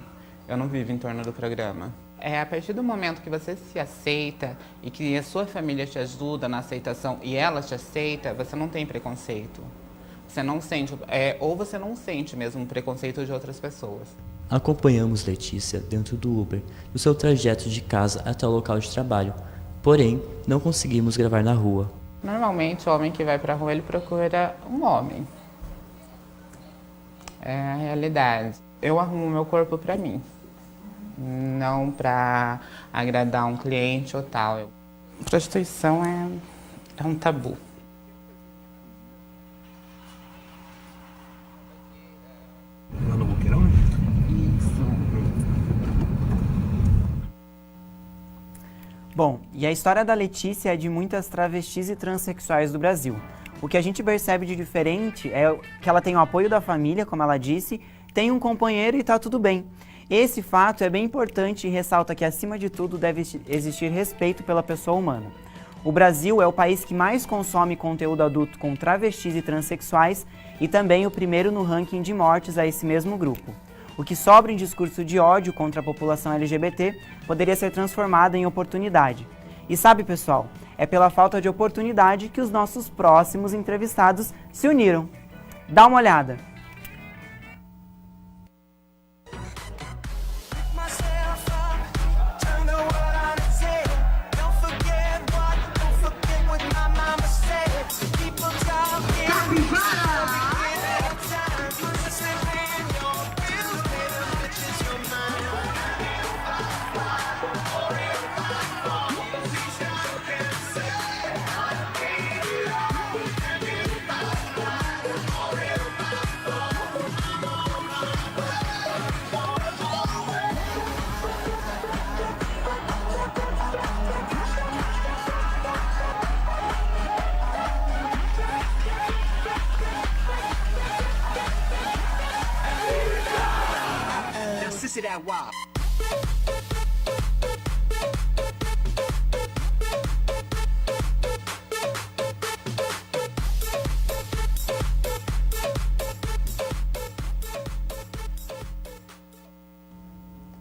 eu não vivo em torno do programa. A partir do momento que você se aceita e que a sua família te ajuda na aceitação e ela te aceita, você não tem preconceito. Você não sente, ou você não sente mesmo preconceito de outras pessoas. Acompanhamos Letícia dentro do Uber, no seu trajeto de casa até o local de trabalho, porém, não conseguimos gravar na rua. Normalmente, o homem que vai pra rua, ele procura um homem. É a realidade. Eu arrumo meu corpo pra mim. Não para agradar um cliente ou tal. Prostituição é um tabu. Bom, e a história da Letícia é de muitas travestis e transexuais do Brasil. O que a gente percebe de diferente é que ela tem o apoio da família, como ela disse, tem um companheiro e tá tudo bem. Esse fato é bem importante e ressalta que, acima de tudo, deve existir respeito pela pessoa humana. O Brasil é o país que mais consome conteúdo adulto com travestis e transexuais e também o primeiro no ranking de mortes a esse mesmo grupo. O que sobra em discurso de ódio contra a população LGBT poderia ser transformado em oportunidade. E sabe, pessoal, é pela falta de oportunidade que os nossos próximos entrevistados se uniram. Dá uma olhada.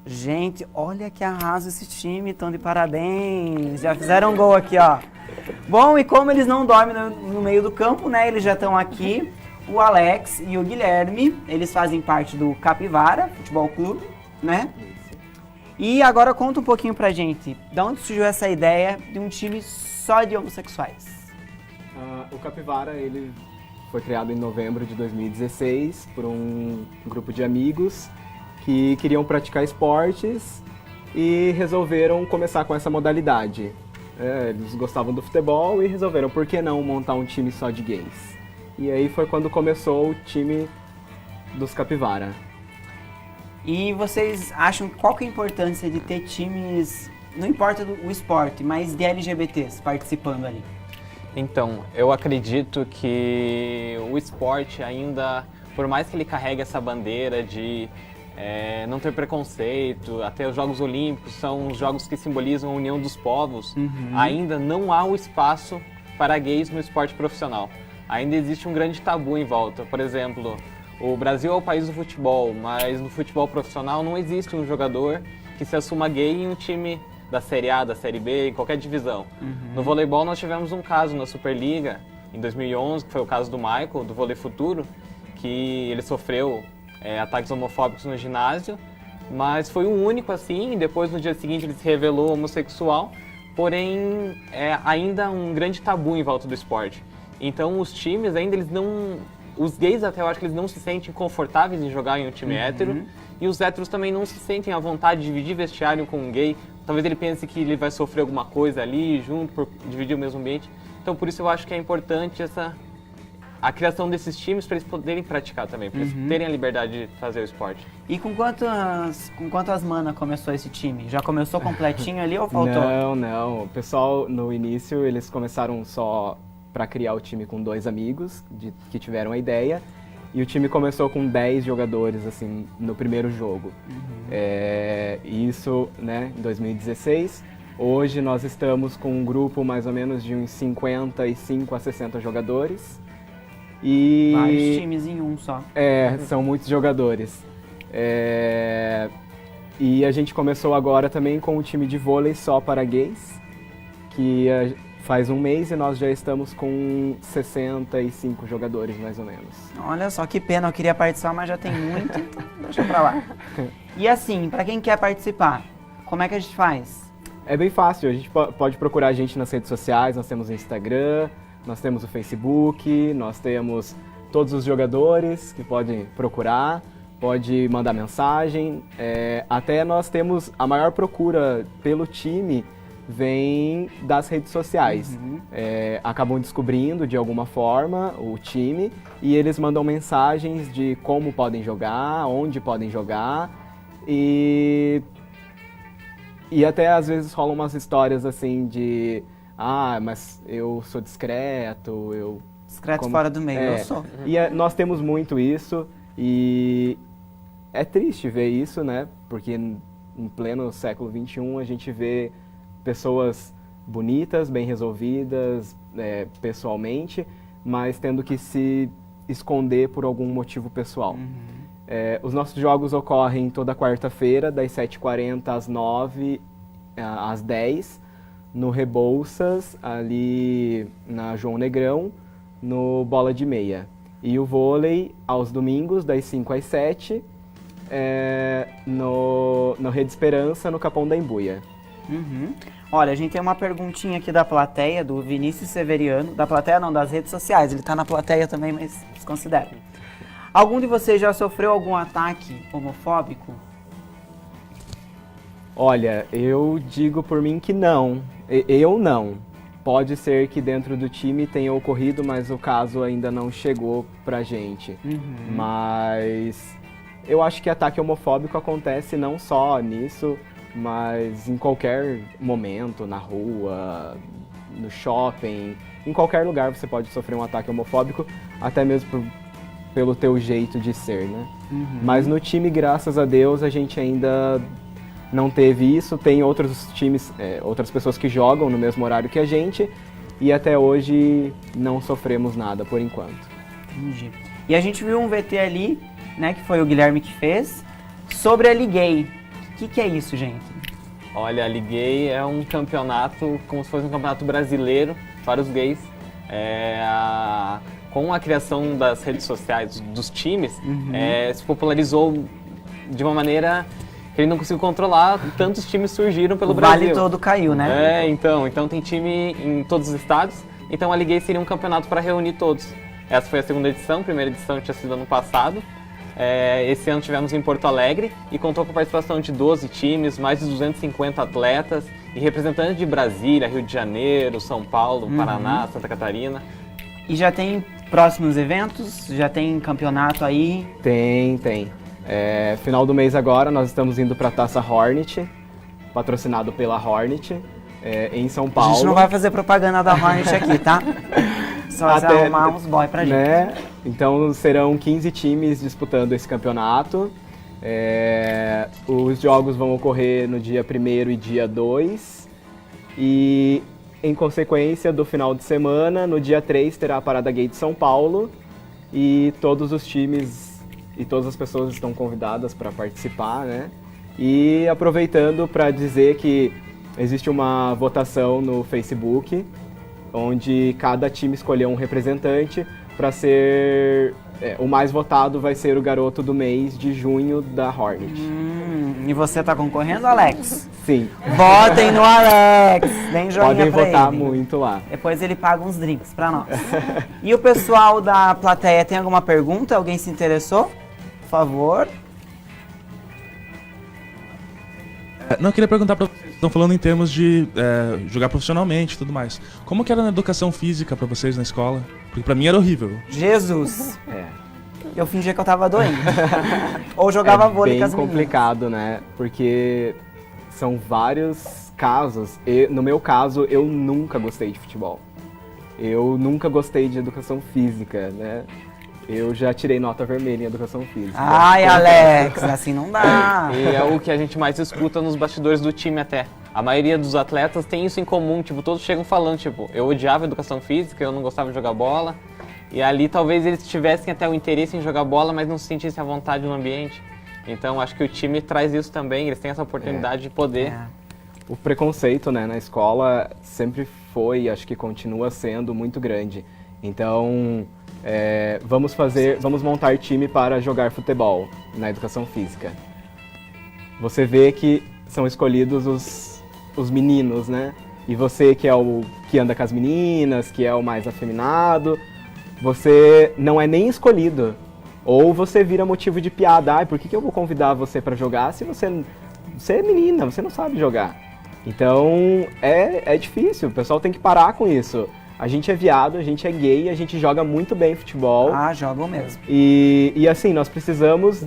Gente, olha que arraso esse time, estão de parabéns. Já fizeram um gol aqui, ó. Bom, e como eles não dormem no meio do campo, né? Eles já estão aqui. O Alex e o Guilherme, eles fazem parte do Capivara Futebol Clube, né? E agora conta um pouquinho pra gente, de onde surgiu essa ideia de um time só de homossexuais? O Capivara, ele foi criado em novembro de 2016 por um grupo de amigos que queriam praticar esportes e resolveram começar com essa modalidade. Eles gostavam do futebol e resolveram, por que não montar um time só de gays? E aí foi quando começou o time dos Capivara. E vocês acham qual que é a importância de ter times, não importa o esporte, mas de LGBTs participando ali? Então, eu acredito que o esporte ainda, por mais que ele carregue essa bandeira de não ter preconceito, até os Jogos Olímpicos são os jogos que simbolizam a união dos povos, ainda não há o espaço para gays no esporte profissional. Ainda existe um grande tabu em volta. Por exemplo, o Brasil é o país do futebol, mas no futebol profissional não existe um jogador que se assuma gay em um time da Série A, da Série B, em qualquer divisão. No voleibol nós tivemos um caso na Superliga, em 2011, que foi o caso do Michael, do Vôlei Futuro, que ele sofreu ataques homofóbicos no ginásio, mas foi o único assim, e depois no dia seguinte ele se revelou homossexual, porém é ainda um grande tabu em volta do esporte. Então os times ainda eles não... Os gays até eu acho que eles não se sentem confortáveis em jogar em um time hétero, e os héteros também não se sentem à vontade de dividir vestiário com um gay. Talvez ele pense que ele vai sofrer alguma coisa ali junto por dividir o mesmo ambiente. Então por isso eu acho que é importante a criação desses times para eles poderem praticar também, para eles terem a liberdade de fazer o esporte. E com quantas manas começou esse time? Já começou completinho ali ou faltou? Não. O pessoal, no início, eles começaram só para criar o time com 2 amigos que tiveram a ideia. E o time começou com 10 jogadores, assim, no primeiro jogo. Isso, né, em 2016. Hoje nós estamos com um grupo mais ou menos de uns 55 a 60 jogadores. E... Vários times em um só. São muitos jogadores. E a gente começou agora também com um time de vôlei só para gays, que faz um mês e nós já estamos com 65 jogadores, mais ou menos. Olha só, que pena, eu queria participar, mas já tem muito, então deixa pra lá. E assim, pra quem quer participar, como é que a gente faz? É bem fácil, a gente pode procurar a gente nas redes sociais, nós temos o Instagram, nós temos o Facebook, nós temos todos os jogadores que podem procurar, pode mandar mensagem. Até nós temos a maior procura pelo time vem das redes sociais. Acabam descobrindo de alguma forma o time e eles mandam mensagens de como podem jogar, onde podem jogar e E até às vezes rolam umas histórias assim de... mas eu sou discreto, eu... Discreto fora do meio, eu sou. E nós temos muito isso e é triste ver isso, né? Porque em pleno século XXI a gente vê pessoas bonitas, bem resolvidas pessoalmente, mas tendo que se esconder por algum motivo pessoal. Os nossos jogos ocorrem toda quarta-feira, das 7h40 às 9h, às 10h, no Rebouças, ali na João Negrão, no Bola de Meia. E o vôlei, aos domingos, das 5 às 7, no Rede Esperança, no Capão da Embuia. Olha, a gente tem uma perguntinha aqui da plateia, do Vinícius Severiano. Da plateia não, das redes sociais. Ele tá na plateia também, mas desconsidera. Algum de vocês já sofreu algum ataque homofóbico? Olha, eu digo por mim que não. Eu não. Pode ser que dentro do time tenha ocorrido, mas o caso ainda não chegou pra gente. Mas eu acho que ataque homofóbico acontece não só nisso, mas em qualquer momento, na rua, no shopping, em qualquer lugar você pode sofrer um ataque homofóbico, até mesmo pelo teu jeito de ser, né? Mas no time, graças a Deus, a gente ainda não teve isso. Tem outros times, outras pessoas que jogam no mesmo horário que a gente e até hoje não sofremos nada, por enquanto. Entendi. E a gente viu um VT ali, né, que foi o Guilherme que fez, sobre a Liguei. O que é isso, gente? Olha, a Liguei é um campeonato, como se fosse um campeonato brasileiro para os gays. Com a criação das redes sociais dos times, se popularizou de uma maneira que ele não conseguiu controlar, tantos times surgiram pelo Brasil. O vale todo caiu, né? Então tem time em todos os estados, então a Liguei seria um campeonato para reunir todos. Essa foi a segunda edição, a primeira edição tinha sido ano passado. Esse ano tivemos em Porto Alegre e contou com a participação de 12 times, mais de 250 atletas e representantes de Brasília, Rio de Janeiro, São Paulo, Paraná, Santa Catarina. E já tem próximos eventos? Já tem campeonato aí? Tem. Final do mês agora nós estamos indo para a Taça Hornet, patrocinado pela Hornet, em São Paulo. A gente não vai fazer propaganda da Hornet aqui, tá? Só arrumar uns boy pra gente. Né? Então serão 15 times disputando esse campeonato. Os jogos vão ocorrer no dia 1º e dia 2. E em consequência do final de semana, no dia 3 terá a Parada Gay de São Paulo. E todos os times e todas as pessoas estão convidadas para participar, né? E aproveitando para dizer que existe uma votação no Facebook, onde cada time escolheu um representante para ser... o mais votado vai ser o garoto do mês de junho da Hornet. E você tá concorrendo, Alex? Sim. Votem no Alex! Deem joinha Podem pra votar ele. muito lá. Depois ele paga uns drinks pra nós. E o pessoal da plateia tem alguma pergunta? Alguém se interessou? Por favor. Não, eu queria perguntar para vocês, estão falando em termos de jogar profissionalmente e tudo mais. Como que era na educação física para vocês na escola? Porque para mim era horrível. Jesus! Eu fingia que eu tava doente. Ou jogava vôlei com as bem complicado, né? Porque são vários casos. No meu caso, eu nunca gostei de futebol. Eu nunca gostei de educação física, né? Eu já tirei nota vermelha em educação física. Ai, Alex, assim não dá. E é o que a gente mais escuta nos bastidores do time até. A maioria dos atletas tem isso em comum, tipo, todos chegam falando, tipo, eu odiava educação física, eu não gostava de jogar bola. E ali talvez eles tivessem até o interesse em jogar bola, mas não se sentissem à vontade no ambiente. Então acho que o time traz isso também, eles têm essa oportunidade de poder. O preconceito, né, na escola sempre foi, acho que continua sendo muito grande. Então vamos montar time para jogar futebol na educação física. Você vê que são escolhidos os meninos, né? E você que é o que anda com as meninas, que é o mais afeminado, você não é nem escolhido. Ou você vira motivo de piada. Ai, por que eu vou convidar você para jogar se você é menina, você não sabe jogar? Então é difícil, o pessoal tem que parar com isso. A gente é viado, a gente é gay, a gente joga muito bem futebol. Ah, jogam mesmo. E assim, nós precisamos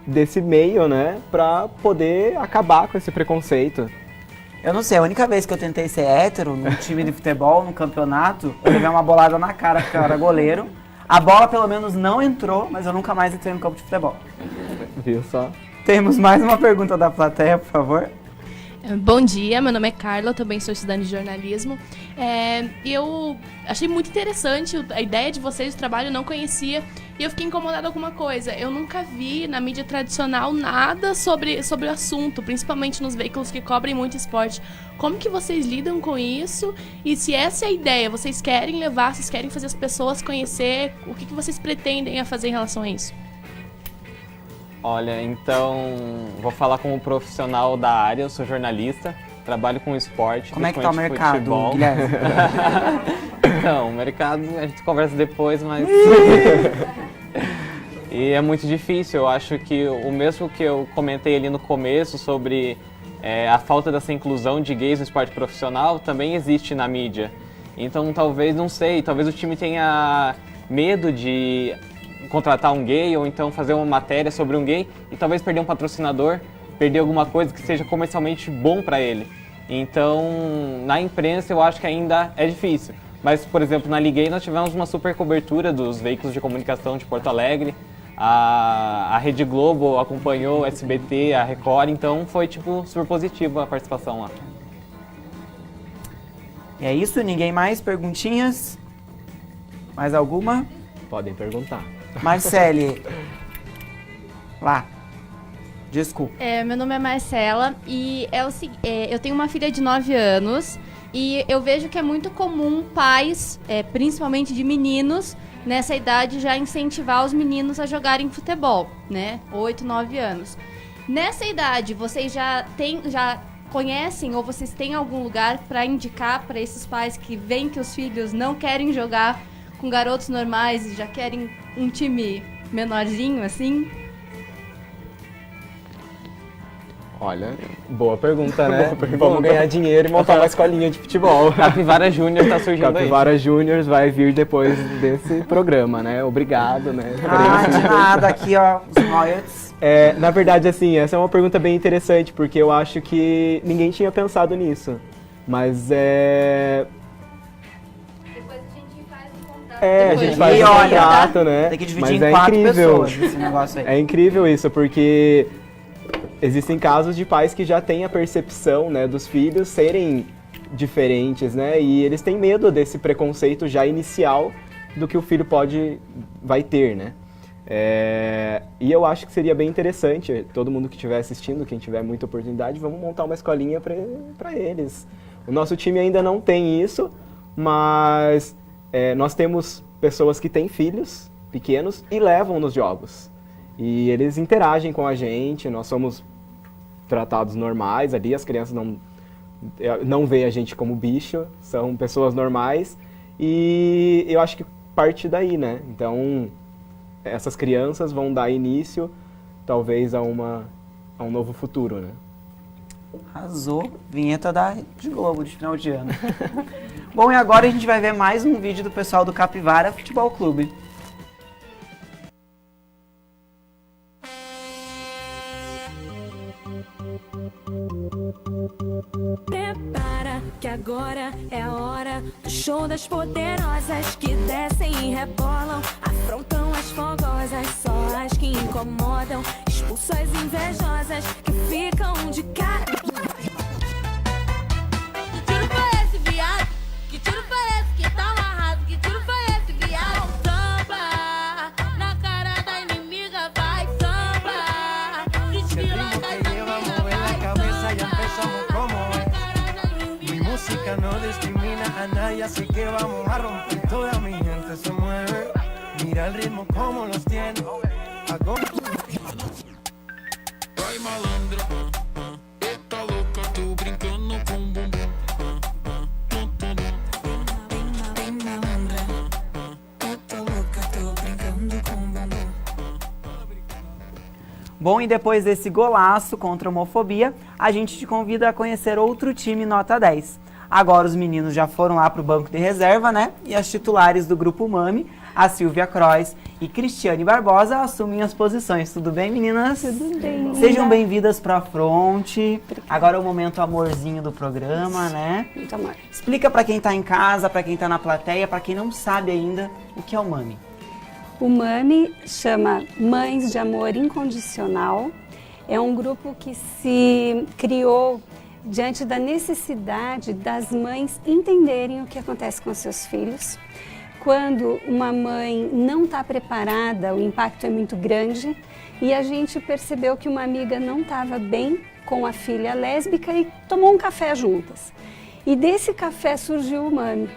desse meio, né, pra poder acabar com esse preconceito. Eu não sei, a única vez que eu tentei ser hétero num time de futebol, num campeonato, eu levei uma bolada na cara porque eu era goleiro. A bola pelo menos não entrou, mas eu nunca mais entrei no campo de futebol. Viu só? Temos mais uma pergunta da plateia, por favor. Bom dia, meu nome é Carla, eu também sou estudante de jornalismo. Eu achei muito interessante a ideia de vocês, o trabalho, eu não conhecia. E eu fiquei incomodada com uma coisa, eu nunca vi na mídia tradicional nada sobre o assunto, principalmente nos veículos que cobrem muito esporte. Como que vocês lidam com isso? E se essa é a ideia, vocês querem levar, vocês querem fazer as pessoas conhecer, o que vocês pretendem a fazer em relação a isso? Olha, então, vou falar como profissional da área, eu sou jornalista, trabalho com esporte. Como é que tá o mercado, futebol. Guilherme? Não, o mercado a gente conversa depois, mas... E é muito difícil, eu acho que o mesmo que eu comentei ali no começo sobre a falta dessa inclusão de gays no esporte profissional, também existe na mídia. Então talvez, não sei, talvez o time tenha medo de contratar um gay ou então fazer uma matéria sobre um gay e talvez perder um patrocinador, perder alguma coisa que seja comercialmente bom para ele. Então, na imprensa eu acho que ainda é difícil. Mas, por exemplo, na Liguei nós tivemos uma super cobertura dos veículos de comunicação de Porto Alegre. A Rede Globo acompanhou o SBT, a Record, então foi tipo super positivo a participação lá. E é isso, ninguém mais? Perguntinhas? Mais alguma? Podem perguntar. Marcele, lá. Desculpa. Meu nome é Marcela e eu tenho uma filha de 9 anos e eu vejo que é muito comum pais, principalmente de meninos, nessa idade já incentivar os meninos a jogarem futebol, né? 8, 9 anos. Nessa idade, vocês já conhecem ou vocês têm algum lugar para indicar para esses pais que veem que os filhos não querem jogar com garotos normais e já querem um time menorzinho assim? Olha, boa pergunta, né? Boa pergunta. Vamos ganhar dinheiro e montar uma escolinha de futebol. Capivara Júnior tá surgindo aí. Capivara Júnior vai vir depois desse programa, né? Obrigado, né? De nada, aqui ó, os royalties. Na verdade, assim, essa é uma pergunta bem interessante, porque eu acho que ninguém tinha pensado nisso. Mas a gente faz um contrato, né? Tem que dividir em 4 pessoas esse negócio aí. É incrível isso, porque existem casos de pais que já têm a percepção, né, dos filhos serem diferentes, né? E eles têm medo desse preconceito já inicial do que o filho vai ter, né? E eu acho que seria bem interessante, todo mundo que estiver assistindo, quem tiver muita oportunidade, vamos montar uma escolinha para eles. O nosso time ainda não tem isso, mas nós temos pessoas que têm filhos pequenos e levam nos jogos. E eles interagem com a gente, nós somos tratados normais ali, as crianças não veem a gente como bicho, são pessoas normais. E eu acho que parte daí, né? Então, essas crianças vão dar início, talvez, a um novo futuro, né? Arrasou. Vinheta da Rede Globo de final de ano. Bom, e agora a gente vai ver mais um vídeo do pessoal do Capivara Futebol Clube. Prepara que agora é a hora do show das poderosas que descem e rebolam, afrontam as fogosas, só as que incomodam, expulsam as invejosas que ficam de cara. Que tiro foi esse, viado? Que tiro foi esse que tá amarrado? Que tiro foi esse, viado? Samba na cara da inimiga, vai samba. Desfila com as amigas, vai samba. Mi música no discrimina a nadie, así que vamos a romper. Toda mi gente se mueve, mira el ritmo como los tiene. Vai malandra, eita louca, tô brincando com bumbum. Vem malandra, eita louca, tô brincando com bumbum. Bom, e depois desse golaço contra a homofobia, a gente te convida a conhecer outro time nota 10. Agora os meninos já foram lá pro banco de reserva, né? E as titulares do Grupo Mami a Silvia Croix e Cristiane Barbosa assumem as posições. Tudo bem, meninas? Tudo bem. Sejam bem-vindas para a Fronte. Agora é o momento amorzinho do programa, né? Muito amor. Explica para quem tá em casa, para quem tá na plateia, para quem não sabe ainda o que é o MAMI. O MAMI chama Mães de Amor Incondicional. É um grupo que se criou diante da necessidade das mães entenderem o que acontece com seus filhos. Quando uma mãe não está preparada, o impacto é muito grande, e a gente percebeu que uma amiga não estava bem com a filha lésbica e tomou um café juntas. E desse café surgiu o MAMI.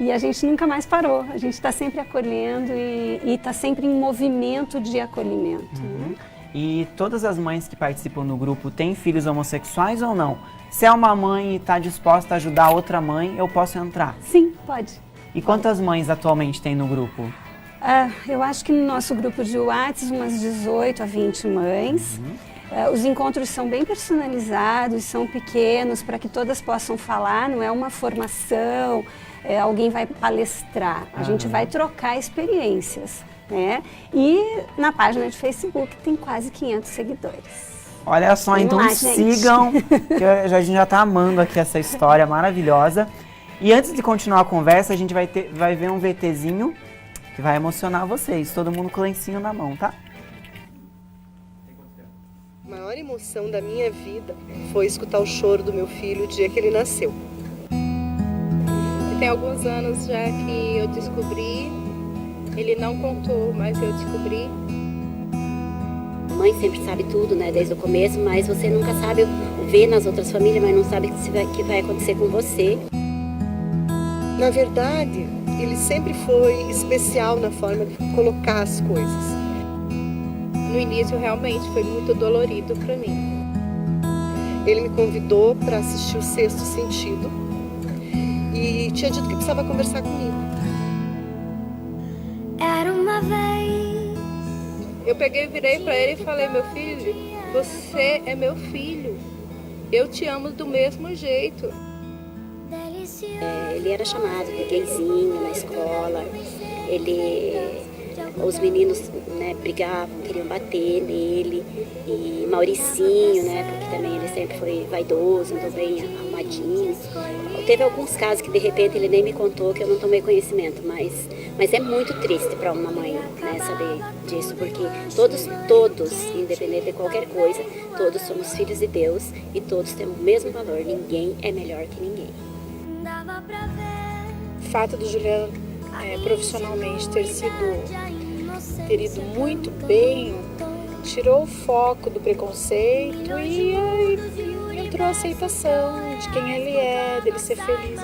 E a gente nunca mais parou, a gente está sempre acolhendo e está sempre em movimento de acolhimento. Né? E todas as mães que participam do grupo têm filhos homossexuais ou não? Se é uma mãe e está disposta a ajudar outra mãe, eu posso entrar? Sim, pode. E quantas mães atualmente tem no grupo? Eu acho que no nosso grupo de WhatsApp, umas 18 a 20 mães. Os encontros são bem personalizados, são pequenos, para que todas possam falar, não é uma formação, alguém vai palestrar. A gente vai trocar experiências, né? E na página de Facebook tem quase 500 seguidores. Olha só, Vamos então lá, sigam, que a gente já está amando aqui essa história maravilhosa. E antes de continuar a conversa, a gente vai ver um VTzinho que vai emocionar vocês. Todo mundo com o lencinho na mão, tá? A maior emoção da minha vida foi escutar o choro do meu filho o dia que ele nasceu. Tem alguns anos já que eu descobri, ele não contou, mas eu descobri. A mãe sempre sabe tudo, né, desde o começo, mas você nunca sabe ver nas outras famílias, mas não sabe o que vai acontecer com você. Na verdade, ele sempre foi especial na forma de colocar as coisas. No início, realmente, foi muito dolorido para mim. Ele me convidou para assistir o Sexto Sentido e tinha dito que precisava conversar comigo. Era uma vez. Eu peguei, virei para ele e falei: meu filho, você é meu filho. Eu te amo do mesmo jeito. Ele era chamado de gayzinho na escola. Os meninos, né, brigavam, queriam bater nele. E Mauricinho, né, porque também ele sempre foi vaidoso, andou bem arrumadinho. Teve alguns casos que de repente ele nem me contou, que eu não tomei conhecimento, mas é muito triste para uma mãe, né, saber disso, porque todos, independente de qualquer coisa, todos somos filhos de Deus e todos temos o mesmo valor. Ninguém é melhor que ninguém. O fato do Juliano profissionalmente ter ido muito bem, tirou o foco do preconceito e aí entrou a aceitação de quem ele é, dele ser feliz.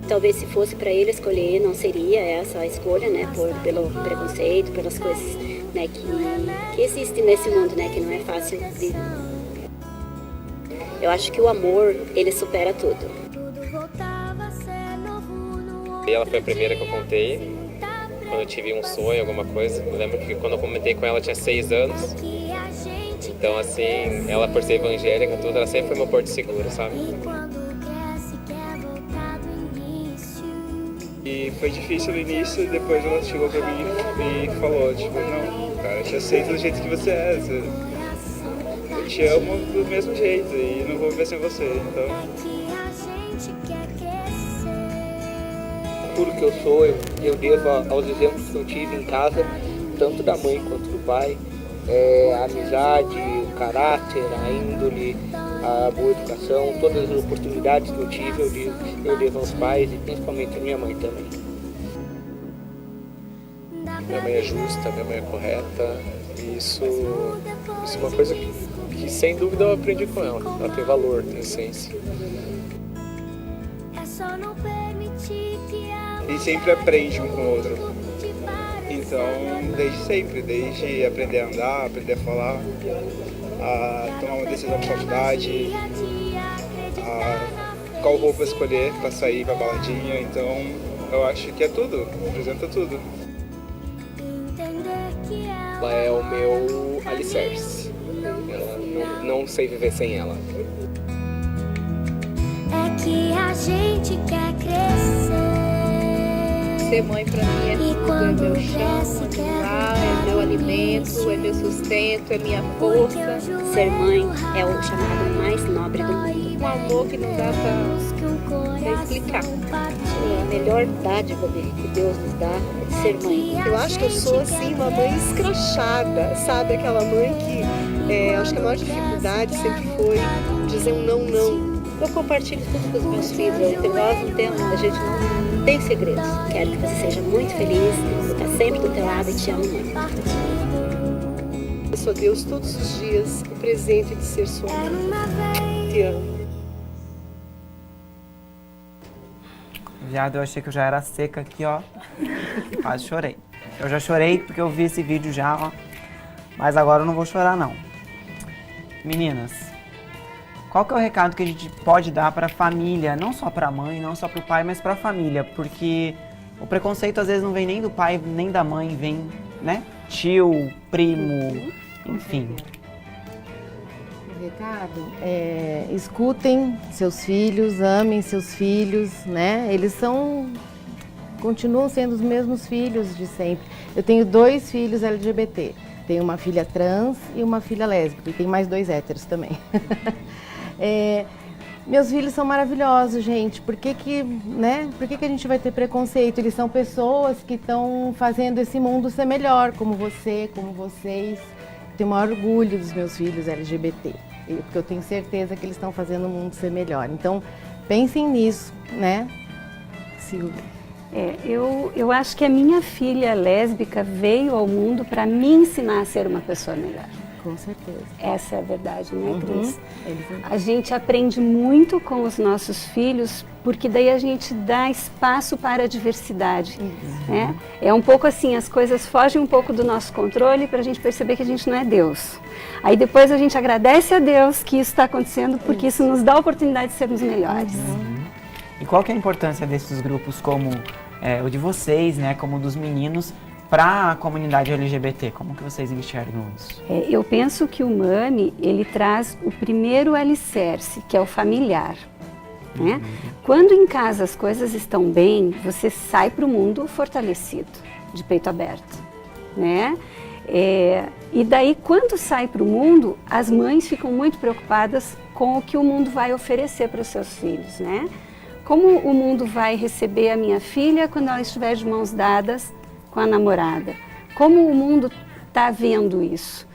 Talvez se fosse para ele escolher, não seria essa a escolha, né, pelo preconceito, pelas coisas, né, que existem nesse mundo, né, que não é fácil de... Eu acho que o amor, ele supera tudo. Ela foi a primeira que eu contei, quando eu tive um sonho, alguma coisa. Eu lembro que quando eu comentei com ela, eu tinha 6 anos. Então, assim, ela por ser evangélica, tudo, ela sempre foi meu porto seguro, sabe? E foi difícil no início, depois ela chegou pra mim e falou, tipo, não, cara, eu te aceito do jeito que você é. Eu te amo do mesmo jeito e não vou viver sem você, então... Tudo que eu sou, eu devo aos exemplos que eu tive em casa, tanto da mãe quanto do pai. A amizade, o caráter, a índole, a boa educação, todas as oportunidades que eu tive, eu devo aos pais e principalmente a minha mãe também. Minha mãe é justa, minha mãe é correta, e isso é uma coisa que sem dúvida eu aprendi com ela. Ela tem valor, tem essência. E sempre aprende um com o outro. Então, desde sempre, desde aprender a andar, aprender a falar, a tomar uma decisão de faculdade, a qual roupa escolher para sair pra baladinha. Então, eu acho que é tudo, representa tudo. Ela é o meu alicerce. Não sei viver sem ela. É que a gente quer crescer. Ser mãe pra mim é tudo, é meu chão, é meu lar, é meu alimento, é meu sustento, é minha força. Ser mãe é o chamado mais nobre do mundo. Um amor que não dá pra explicar. A melhor dádiva que Deus nos dá é de ser mãe. Eu acho que eu sou, assim, uma mãe escrachada, sabe? Aquela mãe que, acho que a maior dificuldade sempre foi dizer um não, não. Eu compartilho tudo com os meus filhos. A gente não tem segredos. Quero que você seja muito feliz, vou estar sempre do teu lado e te amo muito. Peço a Deus todos os dias o presente de ser sua mãe. Te amo. Viado, eu achei que eu já era seca aqui, ó. Quase chorei. Eu já chorei porque eu vi esse vídeo já, ó. Mas agora eu não vou chorar, não. Meninas, qual que é o recado que a gente pode dar pra família? Não só pra mãe, não só pro pai, mas pra família. Porque o preconceito às vezes não vem nem do pai, nem da mãe. Vem, né? Tio, primo, enfim. O recado é: escutem seus filhos, amem seus filhos, né? Eles continuam sendo os mesmos filhos de sempre. Eu tenho 2 filhos LGBT. Tenho uma filha trans e uma filha lésbica. E tem mais 2 héteros também. Meus filhos são maravilhosos, gente. Por que a gente vai ter preconceito? Eles são pessoas que estão fazendo esse mundo ser melhor, como você, como vocês. Tenho o maior orgulho dos meus filhos LGBT, porque eu tenho certeza que eles estão fazendo o mundo ser melhor. Então, pensem nisso, né, Silvia? Eu acho que a minha filha lésbica veio ao mundo para me ensinar a ser uma pessoa melhor. Com certeza. Essa é a verdade, né, Cris? A gente aprende muito com os nossos filhos, porque daí a gente dá espaço para a diversidade. Né? É um pouco assim, as coisas fogem um pouco do nosso controle para a gente perceber que a gente não é Deus. Aí depois a gente agradece a Deus que isso está acontecendo, porque isso nos dá a oportunidade de sermos melhores. E qual que é a importância desses grupos como o de vocês, né, como o dos meninos, para a comunidade LGBT? Como que vocês enxergam isso? Eu penso que o MAMI, ele traz o primeiro alicerce, que é o familiar. Né? Quando em casa as coisas estão bem, você sai para o mundo fortalecido, de peito aberto. Né? E daí, quando sai para o mundo, as mães ficam muito preocupadas com o que o mundo vai oferecer para os seus filhos. Né? Como o mundo vai receber a minha filha quando ela estiver de mãos dadas com a namorada? Como o mundo está vendo isso?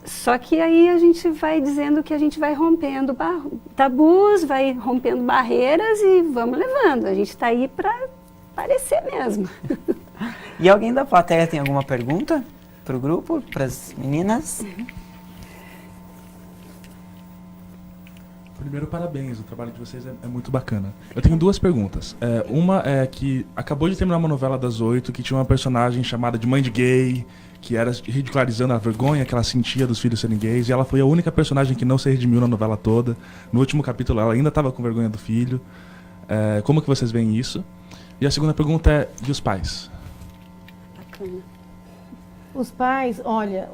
Só que aí a gente vai dizendo que a gente vai rompendo tabus, vai rompendo barreiras e vamos levando. A gente está aí para parecer mesmo. E alguém da plateia tem alguma pergunta para o grupo, para as meninas? Primeiro, parabéns, o trabalho de vocês é muito bacana. Eu tenho 2 perguntas. Uma é que acabou de terminar uma novela das 8 que tinha uma personagem chamada de mãe de gay, que era ridicularizando a vergonha que ela sentia dos filhos serem gays, e ela foi a única personagem que não se redimiu na novela toda. No último capítulo ela ainda estava com vergonha do filho. Como que vocês veem isso? E a segunda pergunta é, e os pais? Bacana. Os pais, olha,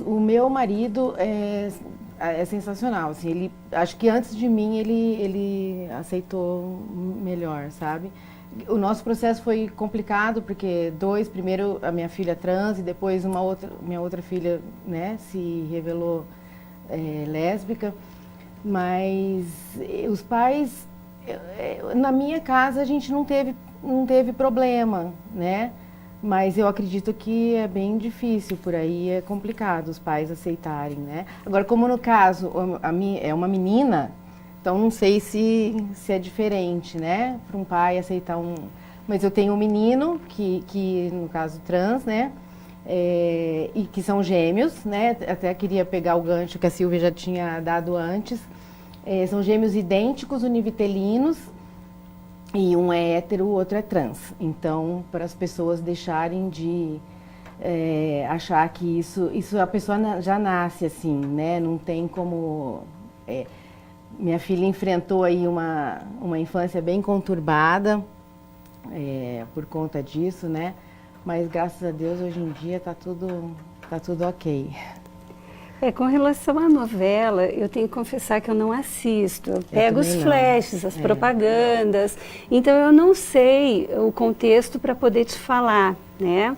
o meu marido é sensacional, assim, ele, acho que antes de mim ele aceitou melhor, sabe? O nosso processo foi complicado porque primeiro a minha filha trans e depois minha outra filha, né, se revelou lésbica, mas os pais, na minha casa a gente não teve problema, né? Mas eu acredito que é bem difícil, por aí é complicado os pais aceitarem, né? Agora, como no caso é uma menina, então não sei se é diferente, né? Para um pai aceitar Mas eu tenho um menino, que no caso trans, né? E que são gêmeos, né? Até queria pegar o gancho que a Silvia já tinha dado antes. São gêmeos idênticos, univitelinos. E um é hétero, o outro é trans. Então, para as pessoas deixarem de achar que isso a pessoa já nasce assim, né? Não tem como... minha filha enfrentou aí uma infância bem conturbada por conta disso, né? Mas graças a Deus hoje em dia tá tudo ok. Com relação à novela, eu tenho que confessar que eu não assisto. Eu pego os flashes, as propagandas, então eu não sei o contexto para poder te falar, né?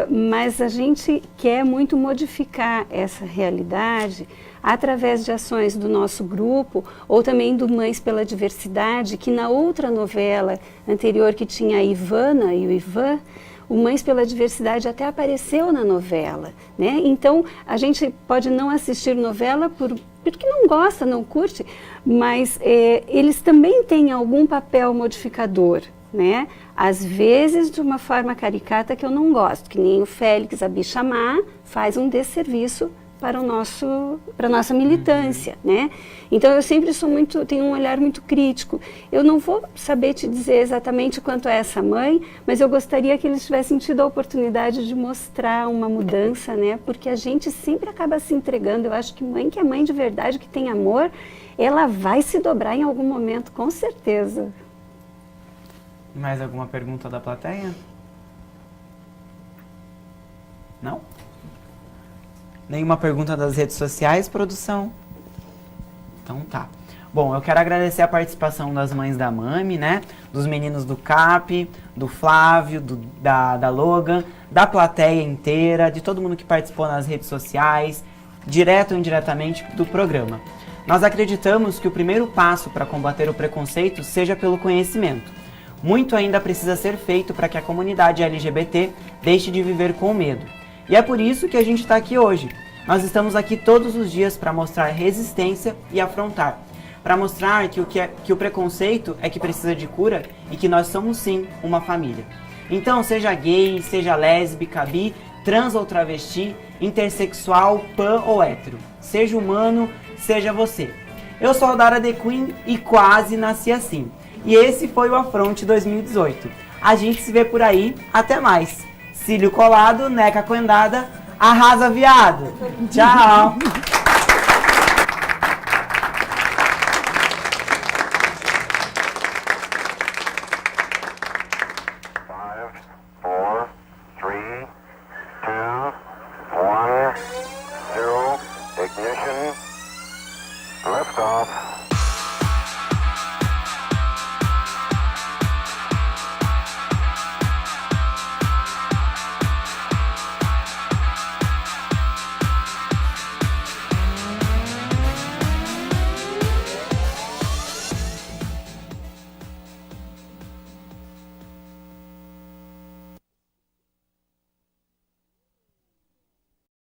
Mas a gente quer muito modificar essa realidade através de ações do nosso grupo ou também do Mães pela Diversidade, que na outra novela anterior que tinha a Ivana e o Ivan, o Mães pela Diversidade até apareceu na novela, né? Então, a gente pode não assistir novela porque não gosta, não curte, mas eles também têm algum papel modificador, né? Às vezes de uma forma caricata que eu não gosto, que nem o Félix Abichamar faz um desserviço para a nossa militância, né? Então eu sempre tenho um olhar muito crítico. Eu não vou saber te dizer exatamente quanto é essa mãe, mas eu gostaria que eles tivessem tido a oportunidade de mostrar uma mudança, né? Porque a gente sempre acaba se entregando. Eu acho que mãe que é mãe de verdade, que tem amor, ela vai se dobrar em algum momento, com certeza. Mais alguma pergunta da plateia? Não? Nenhuma pergunta das redes sociais, produção? Então tá. Bom, eu quero agradecer a participação das mães da Mami, né? Dos meninos do CAP, do Flávio, da Logan, da plateia inteira, de todo mundo que participou nas redes sociais, direto ou indiretamente do programa. Nós acreditamos que o primeiro passo para combater o preconceito seja pelo conhecimento. Muito ainda precisa ser feito para que a comunidade LGBT deixe de viver com medo. E é por isso que a gente está aqui hoje. Nós estamos aqui todos os dias para mostrar resistência e afrontar. Para mostrar que o preconceito é que precisa de cura e que nós somos sim uma família. Então, seja gay, seja lésbica, bi, trans ou travesti, intersexual, pan ou hétero. Seja humano, seja você. Eu sou a Dara The Queen e quase nasci assim. E esse foi o Afronte 2018. A gente se vê por aí. Até mais. Cílio colado, neca coendada, arrasa viado. Tchau.